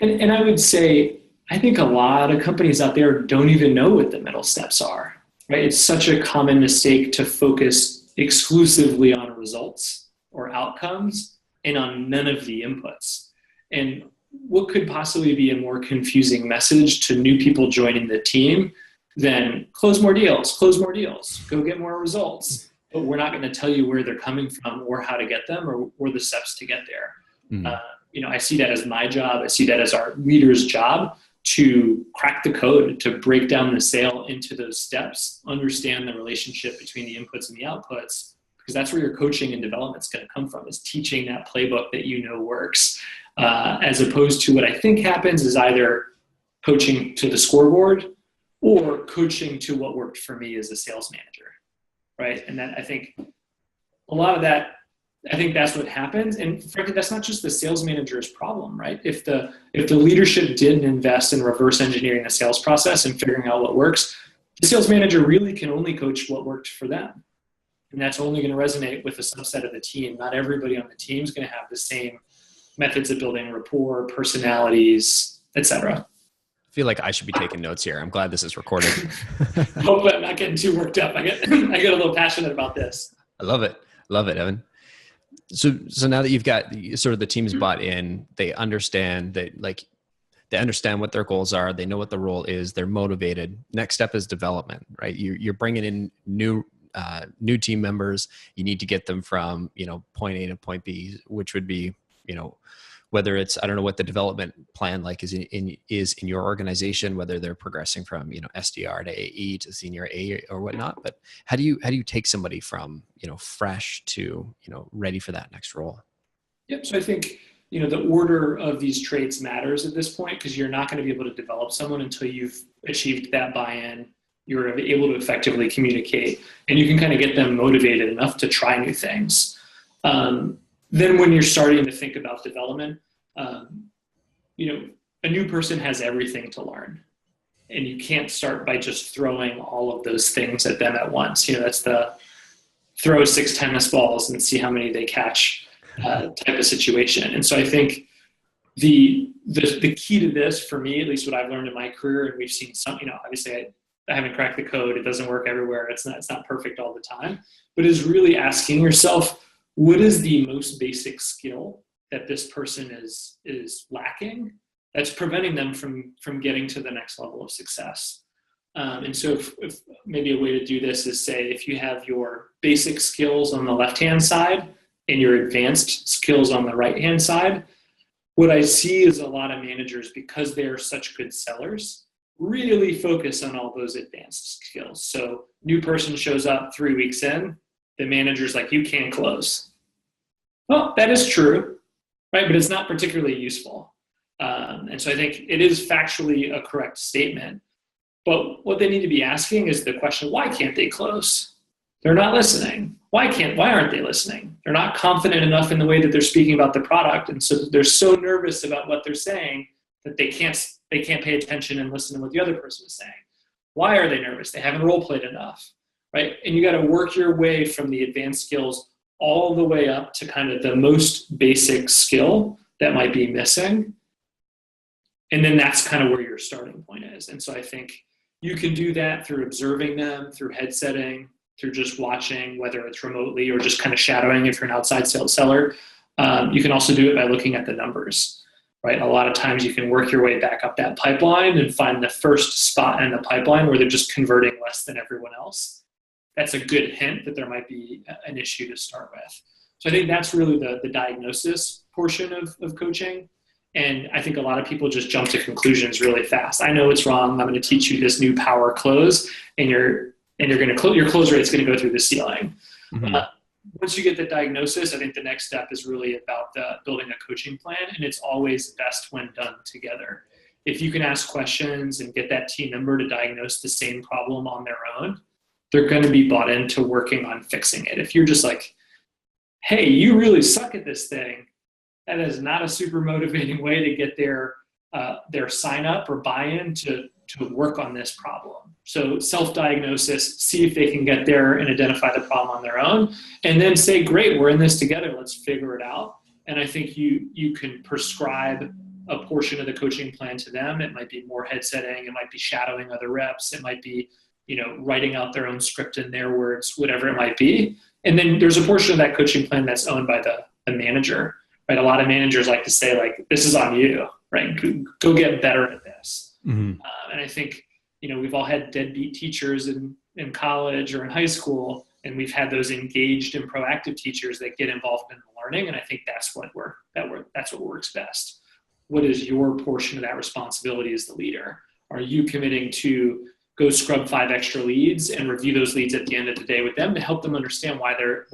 And I would say, I think a lot of companies out there don't even know what the middle steps are, right? It's such a common mistake to focus exclusively on results or outcomes and on none of the inputs. And what could possibly be a more confusing message to new people joining the team than close more deals, go get more results. But we're not going to tell you where they're coming from or how to get them or the steps to get there. Mm-hmm. I see that as my job. I see that as our leader's job, to crack the code, to break down the sale into those steps, understand the relationship between the inputs and the outputs, because that's where your coaching and development is going to come from, is teaching that playbook that works, as opposed to what I think happens is either coaching to the scoreboard or coaching to what worked for me as a sales manager, right? And then I think a lot of that, I think that's what happens. And frankly, that's not just the sales manager's problem, right? If the leadership didn't invest in reverse engineering the sales process and figuring out what works, the sales manager really can only coach what worked for them. And that's only going to resonate with a subset of the team. Not everybody on the team is going to have the same methods of building rapport, personalities, etc. I feel like I should be taking notes here. I'm glad this is recorded. Hope I'm not getting too worked up. I get a little passionate about this. I love it. Love it, Evan. So now that you've got sort of the team's bought in, they understand they understand what their goals are. They know what the role is. They're motivated. Next step is development, right? You're bringing in new team members. You need to get them from, point A to point B, which would be, whether it's, I don't know what the development plan is in your organization, whether they're progressing from, SDR to AE to senior AE or whatnot. But how do you take somebody from, fresh to, ready for that next role? Yep. So I think, the order of these traits matters at this point, because you're not going to be able to develop someone until you've achieved that buy-in. You're able to effectively communicate, and you can kind of get them motivated enough to try new things. Then when you're starting to think about development, a new person has everything to learn, and you can't start by just throwing all of those things at them at once. That's the throw 6 tennis balls and see how many they catch type of situation. And so I think the key to this, for me, at least what I've learned in my career, and we've seen some, obviously I haven't cracked the code. It doesn't work everywhere. It's not perfect all the time, but is really asking yourself, what is the most basic skill that this person is lacking that's preventing them from getting to the next level of success? And so if maybe a way to do this is, say, if you have your basic skills on the left-hand side and your advanced skills on the right-hand side, what I see is a lot of managers, because they are such good sellers, really focus on all those advanced skills. So new person shows up 3 weeks in, the manager's like, you can't close. Well, that is true, right? But it's not particularly useful. And so I think it is factually a correct statement. But what they need to be asking is the question, why can't they close? They're not listening, why aren't they listening? They're not confident enough in the way that they're speaking about the product. And so they're so nervous about what they're saying that they can't pay attention and listen to what the other person is saying. Why are they nervous? They haven't role played enough, right? And you got to work your way from the advanced skills all the way up to kind of the most basic skill that might be missing. And then that's kind of where your starting point is. And so I think you can do that through observing them, through headsetting, through just watching, whether it's remotely or just kind of shadowing if you're an outside sales seller. You can also do it by looking at the numbers, right? A lot of times you can work your way back up that pipeline and find the first spot in the pipeline where they're just converting less than everyone else. That's a good hint that there might be an issue to start with. So I think that's really the diagnosis portion of coaching. And I think a lot of people just jump to conclusions really fast. I know it's wrong. I'm going to teach you this new power close, and your close rate's going to go through the ceiling. Mm-hmm. Once you get the diagnosis, I think the next step is really about building a coaching plan, and it's always best when done together. If you can ask questions and get that team member to diagnose the same problem on their own, they're going to be bought into working on fixing it. If you're just like, hey, you really suck at this thing, that is not a super motivating way to get their sign up or buy-in to work on this problem. So self-diagnosis, see if they can get there and identify the problem on their own, and then say, great, we're in this together, let's figure it out. And I think you can prescribe a portion of the coaching plan to them. It might be more headsetting, it might be shadowing other reps, it might be writing out their own script in their words, whatever it might be. And then there's a portion of that coaching plan that's owned by the manager, right? A lot of managers like to say, like, this is on you, right? Go get better at this. Mm-hmm. And I think, we've all had deadbeat teachers in college or in high school, and we've had those engaged and proactive teachers that get involved in the learning. And I think that's what works best. What is your portion of that responsibility as the leader? Are you committing to go scrub 5 extra leads and review those leads at the end of the day with them to help them understand why they're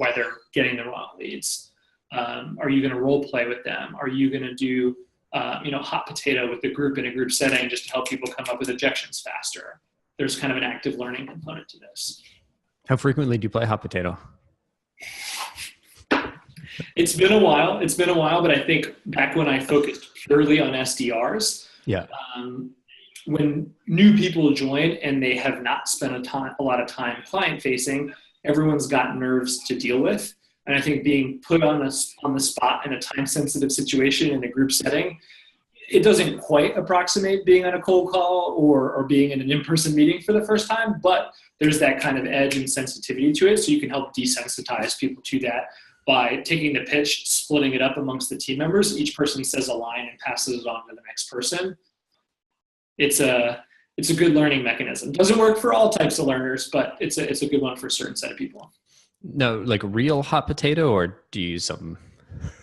getting the wrong leads? Are you going to role play with them? Are you going to do hot potato with the group in a group setting just to help people come up with objections faster? There's kind of an active learning component to this. How frequently do you play hot potato? It's been a while, but I think back when I focused purely on SDRs, when new people join and they have not spent a lot of time client facing, everyone's got nerves to deal with. And I think being put on the spot in a time sensitive situation in a group setting, it doesn't quite approximate being on a cold call or being in an in-person meeting for the first time, but there's that kind of edge and sensitivity to it. So you can help desensitize people to that by taking the pitch, splitting it up amongst the team members. Each person says a line and passes it on to the next person. It's a good learning mechanism. Doesn't work for all types of learners, but it's a good one for a certain set of people. No, like real hot potato, or do you use something?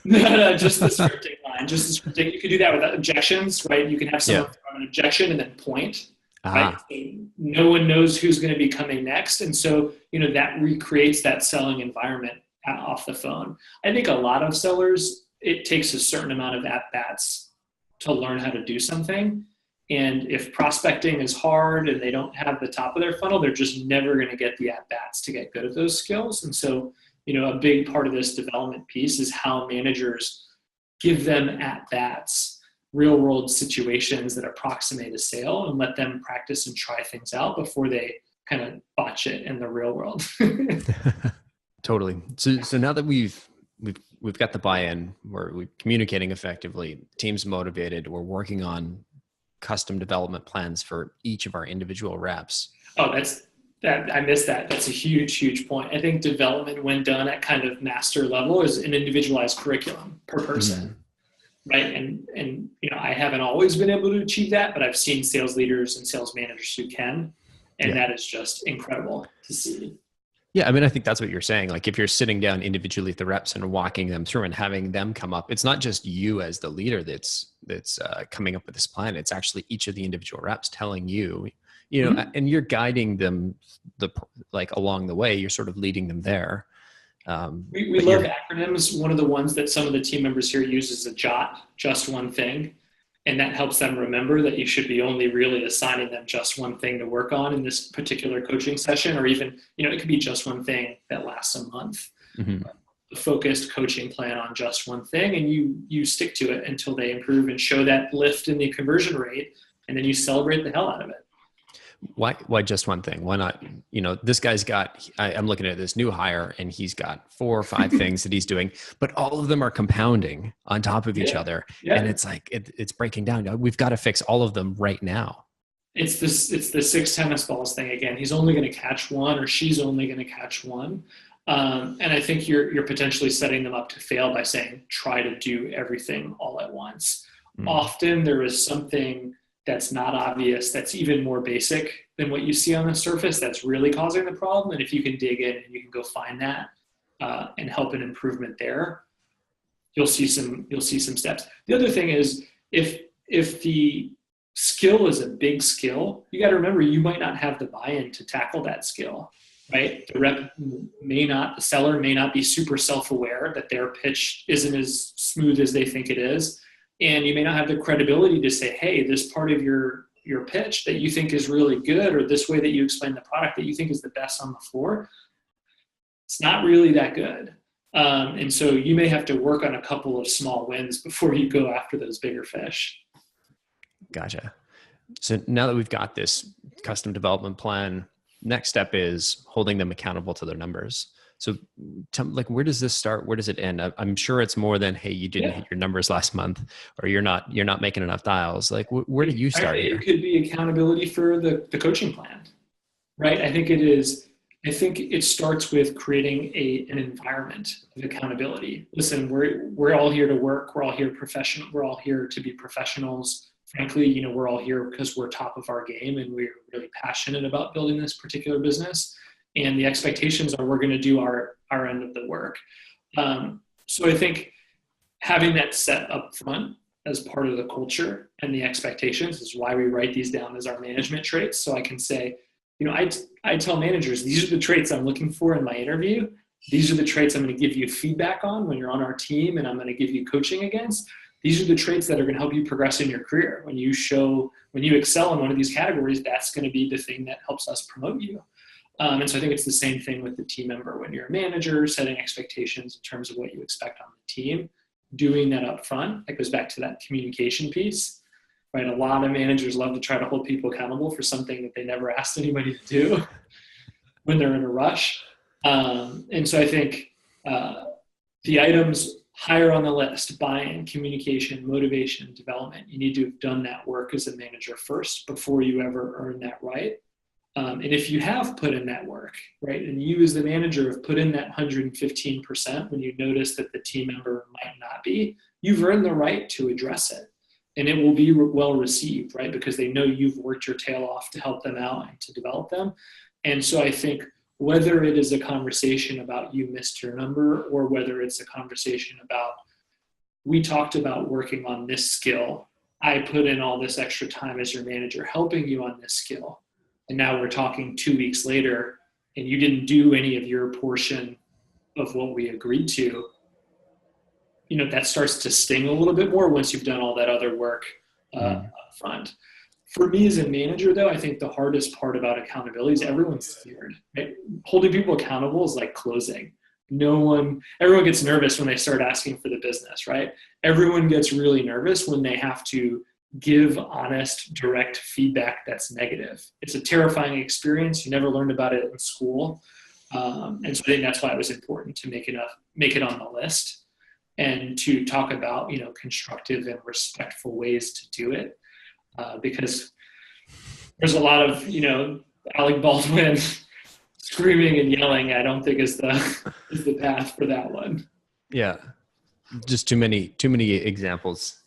No, just the scripting line. Just the scripting. You can do that with objections, right? You can have someone throw an objection and then point. Right? No one knows who's going to be coming next. And so, that recreates that selling environment off the phone. I think a lot of sellers, it takes a certain amount of at-bats to learn how to do something. And if prospecting is hard and they don't have the top of their funnel, they're just never going to get the at-bats to get good at those skills. And so, a big part of this development piece is how managers give them at-bats, real-world situations that approximate a sale, and let them practice and try things out before they kind of botch it in the real world. Totally. So now that we've got the buy-in, we're communicating effectively, team's motivated, we're working on custom development plans for each of our individual reps. Oh, I missed that. That's a huge, huge point. I think development, when done at kind of master level, is an individualized curriculum per person, right? And I haven't always been able to achieve that, but I've seen sales leaders and sales managers who can, and that is just incredible to see. Yeah, I mean, I think that's what you're saying. Like, if you're sitting down individually with the reps and walking them through and having them come up, it's not just you as the leader that's coming up with this plan. It's actually each of the individual reps telling you, and you're guiding them along the way. You're sort of leading them there. We love acronyms. One of the ones that some of the team members here use is a JOT, just one thing. And that helps them remember that you should be only really assigning them just one thing to work on in this particular coaching session, or even, it could be just one thing that lasts a month. Mm-hmm. A focused coaching plan on just one thing, and you stick to it until they improve and show that lift in the conversion rate, and then you celebrate the hell out of it. Why just one thing? Why not, this guy's got, I'm looking at this new hire and he's got 4 or 5 things that he's doing, but all of them are compounding on top of each other. Yeah. And it's like, it's breaking down. We've got to fix all of them right now. It's the 6 tennis balls thing again. He's only going to catch one, or she's only going to catch one. And I think you're potentially setting them up to fail by saying, try to do everything all at once. Often there is something that's not obvious, that's even more basic than what you see on the surface, that's really causing the problem. And if you can dig in and you can go find that and help an improvement there, you'll see some steps. The other thing is, if the skill is a big skill, you got to remember you might not have the buy-in to tackle that skill, right? The seller may not be super self-aware that their pitch isn't as smooth as they think it is. And you may not have the credibility to say, hey, this part of your pitch that you think is really good, or this way that you explain the product that you think is the best on the floor, it's not really that good. And so you may have to work on a couple of small wins before you go after those bigger fish. Gotcha. So now that we've got this custom development plan, next step is holding them accountable to their numbers. So where does this start? Where does it end? I'm sure it's more than, hey, you didn't hit your numbers last month, or you're not making enough dials. Like, where do you start here? It could be accountability for the coaching plan, right? I think it starts with creating an environment of accountability. Listen, we're all here to work. We're all here professional. We're all here to be professionals. Frankly, we're all here because we're top of our game and we're really passionate about building this particular business. And the expectations are we're going to do our end of the work. So I think having that set up front as part of the culture and the expectations is why we write these down as our management traits. So I can say, I tell managers, these are the traits I'm looking for in my interview. These are the traits I'm going to give you feedback on when you're on our team, and I'm going to give you coaching against. These are the traits that are going to help you progress in your career. When you excel in one of these categories, that's going to be the thing that helps us promote you. And so I think it's the same thing with the team member. When you're a manager, setting expectations in terms of what you expect on the team, doing that up front, that goes back to that communication piece, right? A lot of managers love to try to hold people accountable for something that they never asked anybody to do when they're in a rush. And so I think the items higher on the list, buy-in, communication, motivation, development, you need to have done that work as a manager first before you ever earn that right. And if you have put in that work, right, and you as the manager have put in that 115% when you notice that the team member might not be, you've earned the right to address it. And it will be well received, right, because they know you've worked your tail off to help them out and to develop them. And so I think whether it is a conversation about you missed your number, or whether it's a conversation about, we talked about working on this skill, I put in all this extra time as your manager helping you on this skill, and now we're talking 2 weeks later and you didn't do any of your portion of what we agreed to, that starts to sting a little bit more once you've done all that other work up front. For me as a manager, though, I think the hardest part about accountability is everyone's scared, right? Holding people accountable is like closing. Everyone gets nervous when they start asking for the business, right? Everyone gets really nervous when they have to give honest, direct feedback that's negative. It's a terrifying experience. You never learned about it in school. And so I think that's why it was important to make it on the list and to talk about, constructive and respectful ways to do it. Because there's a lot of, Alec Baldwin screaming and yelling, I don't think is the path for that one. Yeah. Just too many examples.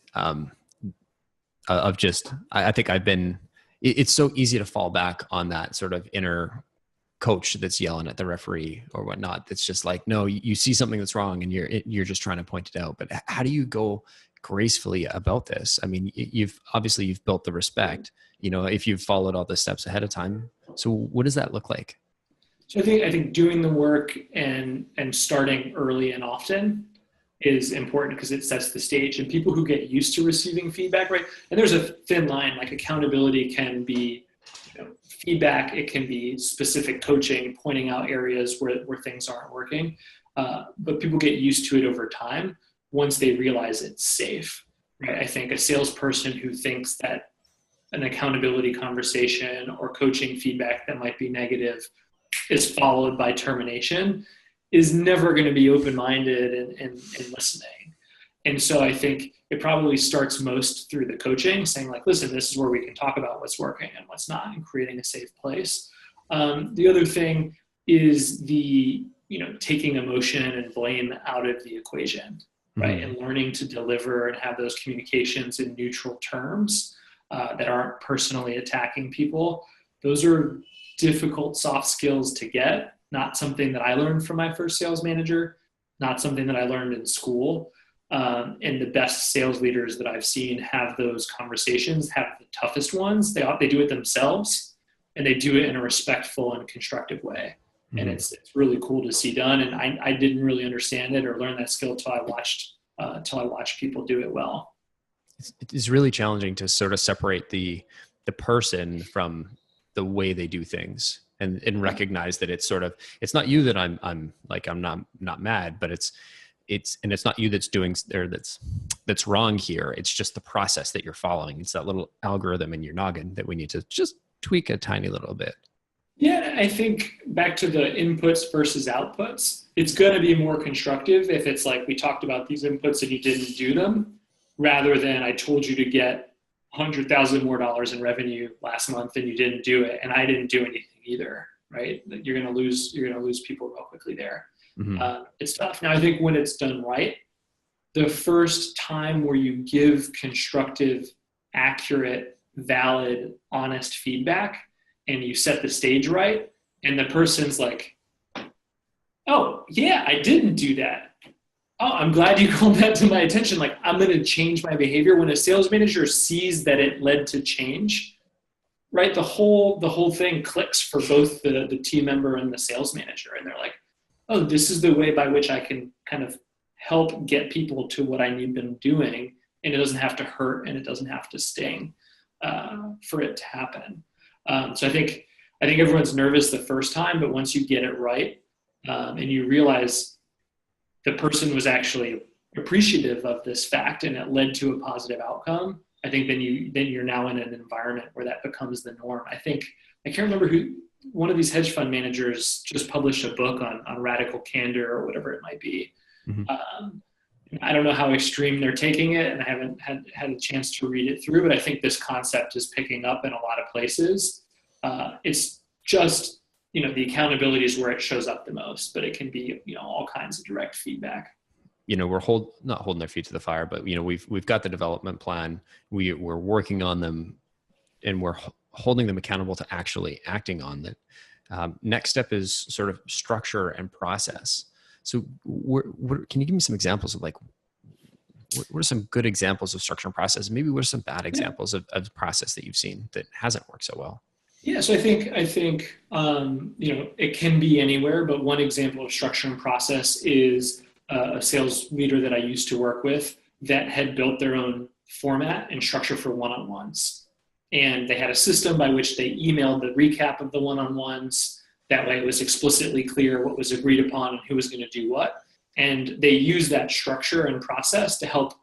I think it's so easy to fall back on that sort of inner coach that's yelling at the referee or whatnot. That's just like, no, you see something that's wrong and you're just trying to point it out. But how do you go gracefully about this? I mean, you've built the respect, if you've followed all the steps ahead of time. So what does that look like? So I think doing the work and starting early and often is important because it sets the stage, and people who get used to receiving feedback, right? And there's a thin line, like accountability can be, feedback, it can be specific coaching, pointing out areas where things aren't working. But people get used to it over time once they realize it's safe, right? I think a salesperson who thinks that an accountability conversation or coaching feedback that might be negative is followed by termination is never going to be open-minded and listening. And so I think it probably starts most through the coaching, saying like, listen, this is where we can talk about what's working and what's not, and creating a safe place. The other thing is the, taking emotion and blame out of the equation, right? And learning to deliver and have those communications in neutral terms that aren't personally attacking people. Those are difficult soft skills to get. Not something that I learned from my first sales manager, not something that I learned in school. And the best sales leaders that I've seen have those conversations, have the toughest ones. They do it themselves, and they do it in a respectful and constructive way. Mm-hmm. And it's really cool to see done. And I didn't really understand it or learn that skill till I watched people do it well. It's really challenging to sort of separate the person from the way they do things, and recognize that it's not you that I'm not mad, but it's not you that's doing, or that's wrong here. It's just the process that you're following. It's that little algorithm in your noggin that we need to just tweak a tiny little bit. Yeah, I think back to the inputs versus outputs, it's going to be more constructive if it's like, we talked about these inputs and you didn't do them, rather than I told you to get $100,000 more in revenue last month and you didn't do it, and I didn't do anything either, right? You're going to lose people real quickly there. Mm-hmm. It's tough. Now, I think when it's done right, the first time where you give constructive, accurate, valid, honest feedback, and you set the stage right, and the person's like, oh yeah, I didn't do that. Oh, I'm glad you called that to my attention. Like, I'm going to change my behavior. When a sales manager sees that it led to change, right? The whole thing clicks for both the team member and the sales manager. And they're like, oh, this is the way by which I can kind of help get people to what I need them doing. And it doesn't have to hurt and it doesn't have to sting for it to happen. So I think everyone's nervous the first time, but once you get it right and you realize the person was actually appreciative of this fact and it led to a positive outcome, I think then you're now in an environment where that becomes the norm. I can't remember who, one of these hedge fund managers just published a book on radical candor or whatever it might be. Mm-hmm. I don't know how extreme they're taking it, and I haven't had a chance to read it through, but I think this concept is picking up in a lot of places. It's just, the accountability is where it shows up the most, but it can be, all kinds of direct feedback. We're not holding their feet to the fire, but we've got the development plan. We're working on them, and we're holding them accountable to actually acting on that. Next step is sort of structure and process. So can you give me some examples of what are some good examples of structure and process? Maybe what are some bad examples of process that you've seen that hasn't worked so well? Yeah, so I think it can be anywhere, but one example of structure and process is a sales leader that I used to work with that had built their own format and structure for one-on-ones. And they had a system by which they emailed the recap of the one-on-ones. That way it was explicitly clear what was agreed upon and who was going to do what. And they used that structure and process to help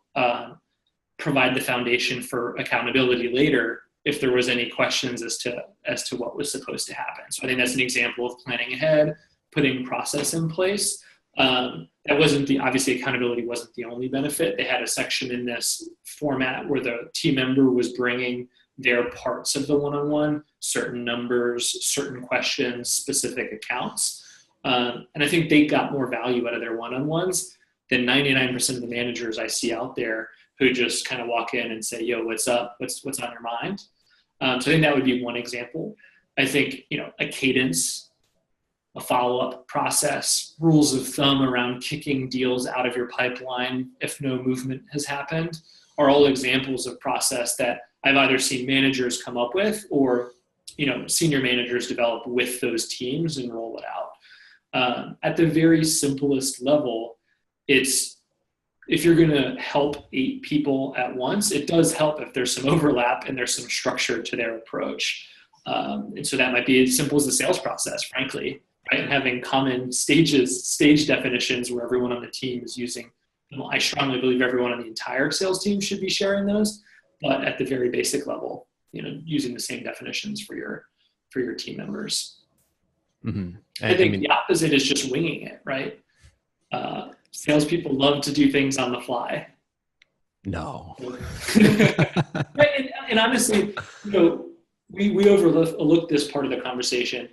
provide the foundation for accountability later if there was any questions as to what was supposed to happen. So I think that's an example of planning ahead, putting process in place. That wasn't obviously accountability wasn't the only benefit. They had a section in this format where the team member was bringing their parts of the one-on-one, certain numbers, certain questions, specific accounts. And I think they got more value out of their one-on-ones than 99% of the managers I see out there who just kind of walk in and say, yo, what's up? What's on your mind? So I think that would be one example. I think, a cadence, a follow-up process, rules of thumb around kicking deals out of your pipeline if no movement has happened are all examples of process that I've either seen managers come up with or, senior managers develop with those teams and roll it out. At the very simplest level, it's if you're going to help 8 people at once, it does help if there's some overlap and there's some structure to their approach. And so that might be as simple as the sales process, frankly, right? And having common stage definitions where everyone on the team is using. I strongly believe everyone on the entire sales team should be sharing those, but at the very basic level, using the same definitions for your team members. Mm-hmm. I think the opposite is just winging it, right? Salespeople love to do things on the fly. No. Right? And honestly, we overlook this part of the conversation.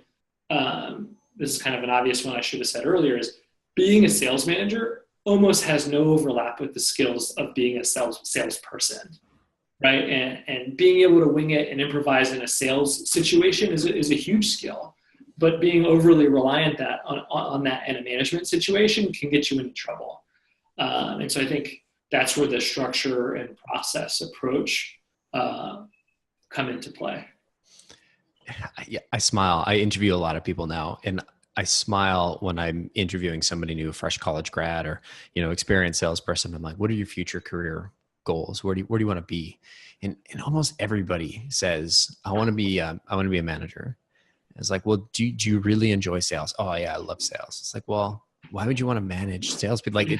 This is kind of an obvious one I should have said earlier, is being a sales manager almost has no overlap with the skills of being a salesperson, right? And being able to wing it and improvise in a sales situation is a huge skill. But being overly reliant on that in a management situation can get you into trouble. And so I think that's where the structure and process approach come into play. Yeah, I smile. I interview a lot of people now, and I smile when I'm interviewing somebody new, a fresh college grad or experienced salesperson. I'm like, what are your future career goals? Where do you want to be? And almost everybody says, I want to be a manager. It's like, well, do you really enjoy sales? Oh yeah, I love sales. It's like, well, why would you want to manage salespeople? Like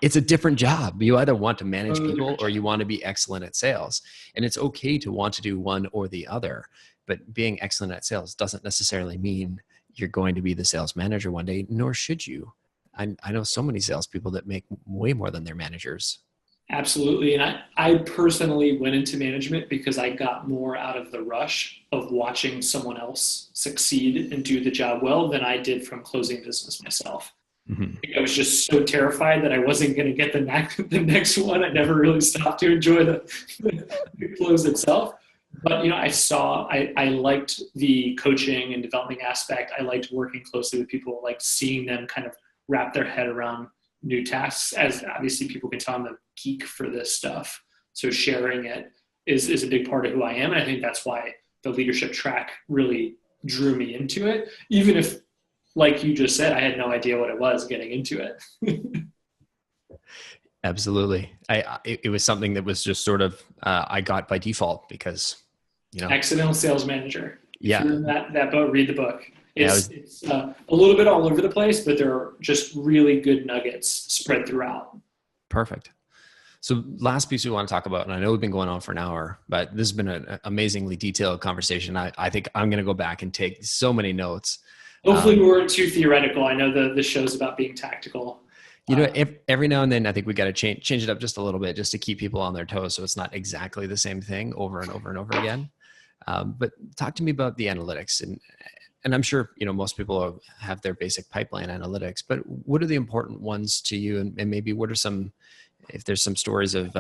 it's a different job. You either want to manage people or you want to be excellent at sales. And it's okay to want to do one or the other, but being excellent at sales doesn't necessarily mean you're going to be the sales manager one day, nor should you. I know so many salespeople that make way more than their managers. Absolutely. And I personally went into management because I got more out of the rush of watching someone else succeed and do the job well than I did from closing business myself. Mm-hmm. I was just so terrified that I wasn't going to get the next one. I never really stopped to enjoy the close itself. But, I liked the coaching and development aspect. I liked working closely with people, like seeing them kind of wrap their head around new tasks. As obviously people can tell I'm a geek for this stuff. So sharing it is a big part of who I am. And I think that's why the leadership track really drew me into it. Even if, like you just said, I had no idea what it was getting into it. Absolutely. It was something that was just sort of, I got by default because, Accidental Sales Manager. Yeah. If you're in that boat, read the book. It's a little bit all over the place, but there are just really good nuggets spread throughout. Perfect. So last piece we want to talk about, and I know we've been going on for an hour, but this has been an amazingly detailed conversation. I think I'm going to go back and take so many notes. Hopefully we weren't too theoretical. I know the show's about being tactical. Every now and then I think we got to change it up just a little bit just to keep people on their toes. So it's not exactly the same thing over and over and over again. But talk to me about the analytics and I'm sure, most people have their basic pipeline analytics, but what are the important ones to you? And maybe what are if there's some stories of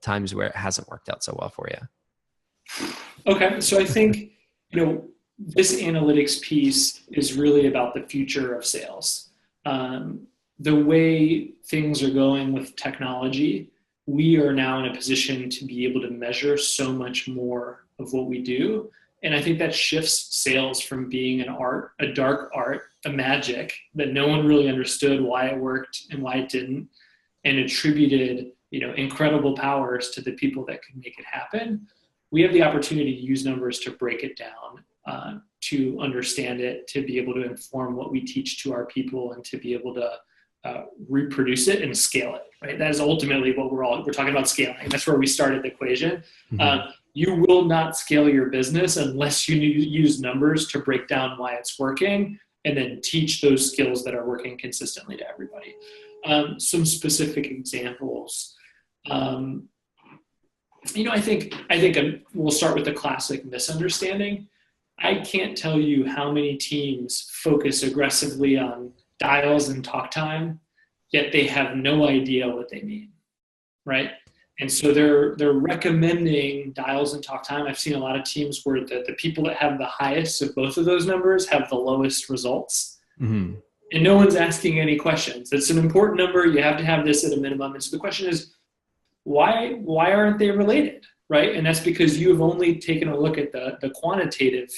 times where it hasn't worked out so well for you? Okay. So I think, this analytics piece is really about the future of sales. The way things are going with technology, we are now in a position to be able to measure so much more of what we do. And I think that shifts sales from being an art, a dark art, a magic that no one really understood why it worked and why it didn't, and attributed, incredible powers to the people that could make it happen. We have the opportunity to use numbers to break it down, to understand it, to be able to inform what we teach to our people, and to be able to reproduce it and scale it, right? That is ultimately what we're talking about, scaling. That's where we started the equation. Mm-hmm. You will not scale your business unless you use numbers to break down why it's working and then teach those skills that are working consistently to everybody. Some specific examples. I think we'll start with the classic misunderstanding. I can't tell you how many teams focus aggressively on dials and talk time, yet they have no idea what they mean, right? And so they're recommending dials and talk time. I've seen a lot of teams where the people that have the highest of both of those numbers have the lowest results. Mm-hmm. And no one's asking any questions. It's an important number. You have to have this at a minimum. And so the question is, why aren't they related, right? And that's because you have only taken a look at the quantitative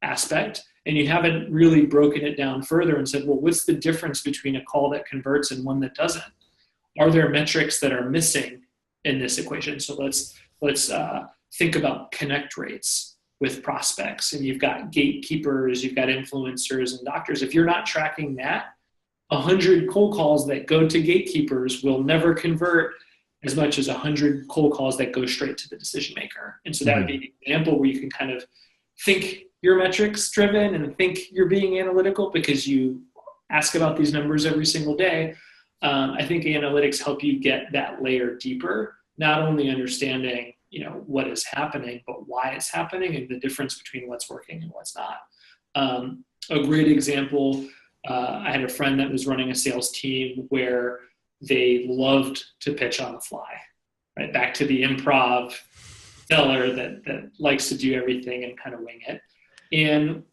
aspect, and you haven't really broken it down further and said, well, what's the difference between a call that converts and one that doesn't? are there metrics that are missing in this equation? So let's think about connect rates with prospects, and you've got gatekeepers, you've got influencers and doctors. If you're not tracking that, 100 cold calls that go to gatekeepers will never convert as much as 100 cold calls that go straight to the decision maker. And so that would be an example where you can kind of think you're metrics driven and think you're being analytical because you ask about these numbers every single day. I think analytics help you get that layer deeper, not only understanding, what is happening, but why it's happening and the difference between what's working and what's not. A great example, I had a friend that was running a sales team where they loved to pitch on the fly, right? Back to the improv seller that likes to do everything and kind of wing it. And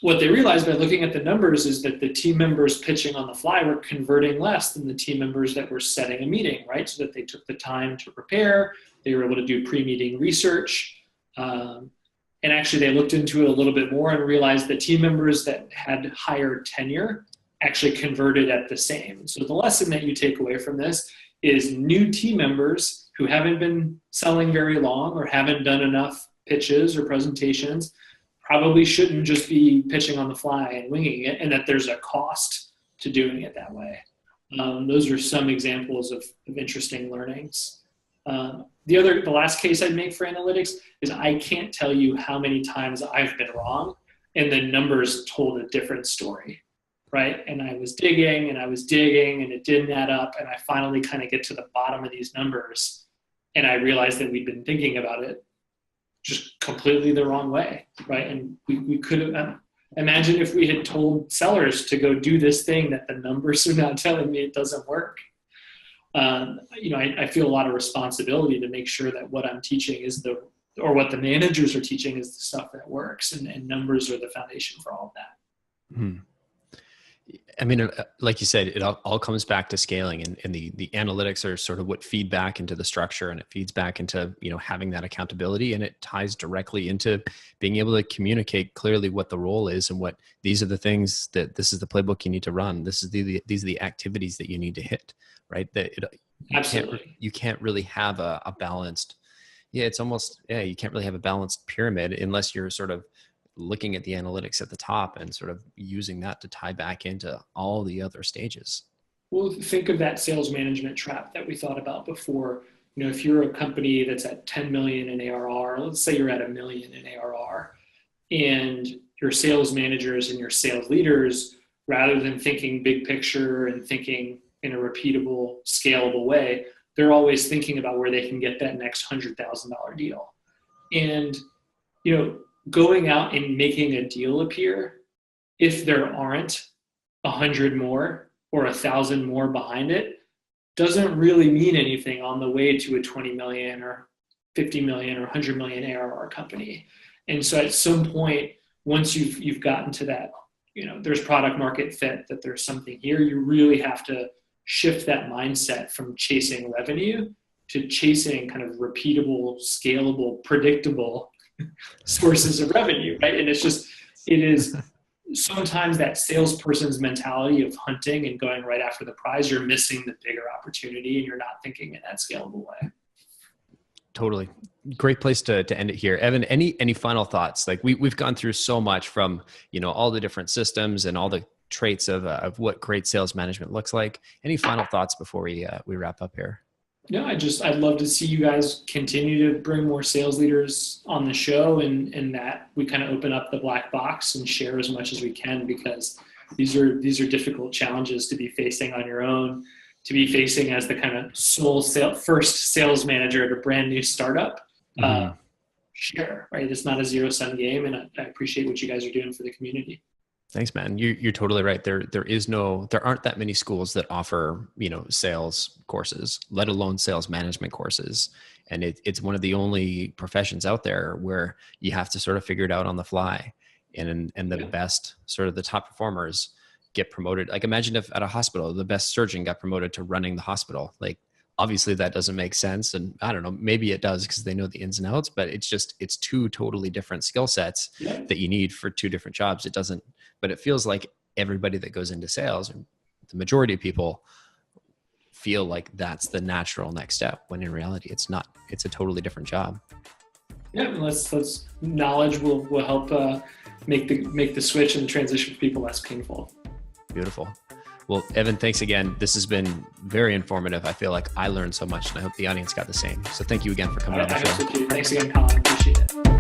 what they realized by looking at the numbers is that the team members pitching on the fly were converting less than the team members that were setting a meeting, right? So that they took the time to prepare, they were able to do pre-meeting research. And actually they looked into it a little bit more and realized that team members that had higher tenure actually converted at the same. So the lesson that you take away from this is new team members who haven't been selling very long or haven't done enough pitches or presentations probably shouldn't just be pitching on the fly and winging it, and that there's a cost to doing it that way. Those are some examples of interesting learnings. The last case I'd make for analytics is I can't tell you how many times I've been wrong and the numbers told a different story, right? And I was digging and it didn't add up, and I finally kind of get to the bottom of these numbers and I realized that we'd been thinking about it just completely the wrong way, right? And we could have, imagine if we had told sellers to go do this thing that the numbers are now telling me it doesn't work. I feel a lot of responsibility to make sure that what I'm teaching or what the managers are teaching is the stuff that works, and numbers are the foundation for all of that. Hmm. I mean, like you said, it all comes back to scaling, and the analytics are sort of what feed back into the structure, and it feeds back into, having that accountability, and it ties directly into being able to communicate clearly what the role is and what these are the things that this is the playbook you need to run. These are the activities that you need to hit, right? Absolutely. You can't really have a balanced, you can't really have a balanced pyramid unless you're sort of looking at the analytics at the top and sort of using that to tie back into all the other stages. Well, think of that sales management trap that we thought about before. If you're a company that's at 10 million in ARR, let's say you're at $1 million in ARR, and your sales managers and your sales leaders, rather than thinking big picture and thinking in a repeatable, scalable way, they're always thinking about where they can get that next $100,000 deal. And, going out and making a deal appear, if there aren't 100 more or 1,000 more behind it, doesn't really mean anything on the way to a 20 million or 50 million or 100 million ARR company. And so at some point, once you've gotten to that, there's product market fit, that there's something here, you really have to shift that mindset from chasing revenue to chasing kind of repeatable, scalable, predictable sources of revenue, right? And it is sometimes that salesperson's mentality of hunting and going right after the prize, you're missing the bigger opportunity and you're not thinking in that scalable way. Totally. Great place to end it here. Evan, any final thoughts? Like we've gone through so much from, all the different systems and all the traits of what great sales management looks like. Any final thoughts before we wrap up here? No, I'd love to see you guys continue to bring more sales leaders on the show, and that we kind of open up the black box and share as much as we can, because these are difficult challenges to be facing on your own, to be facing as the kind of first sales manager at a brand new startup. Share, right? It's not a zero-sum game, and I appreciate what you guys are doing for the community. Thanks, man. You're totally right. There aren't that many schools that offer, sales courses, let alone sales management courses. And it's one of the only professions out there where you have to sort of figure it out on the fly. And the best, sort of the top performers get promoted. Like imagine if at a hospital, the best surgeon got promoted to running the hospital. Like obviously that doesn't make sense. And I don't know, maybe it does because they know the ins and outs, but it's two totally different skill sets that you need for two different jobs. But it feels like everybody that goes into sales, or the majority of people, feel like that's the natural next step, when in reality, it's not. It's a totally different job. Yeah, let's knowledge will help make the switch and the transition for people less painful. Beautiful. Well, Evan, thanks again. This has been very informative. I feel like I learned so much, and I hope the audience got the same. So thank you again for coming on the show. Thanks again, Collin. Appreciate it.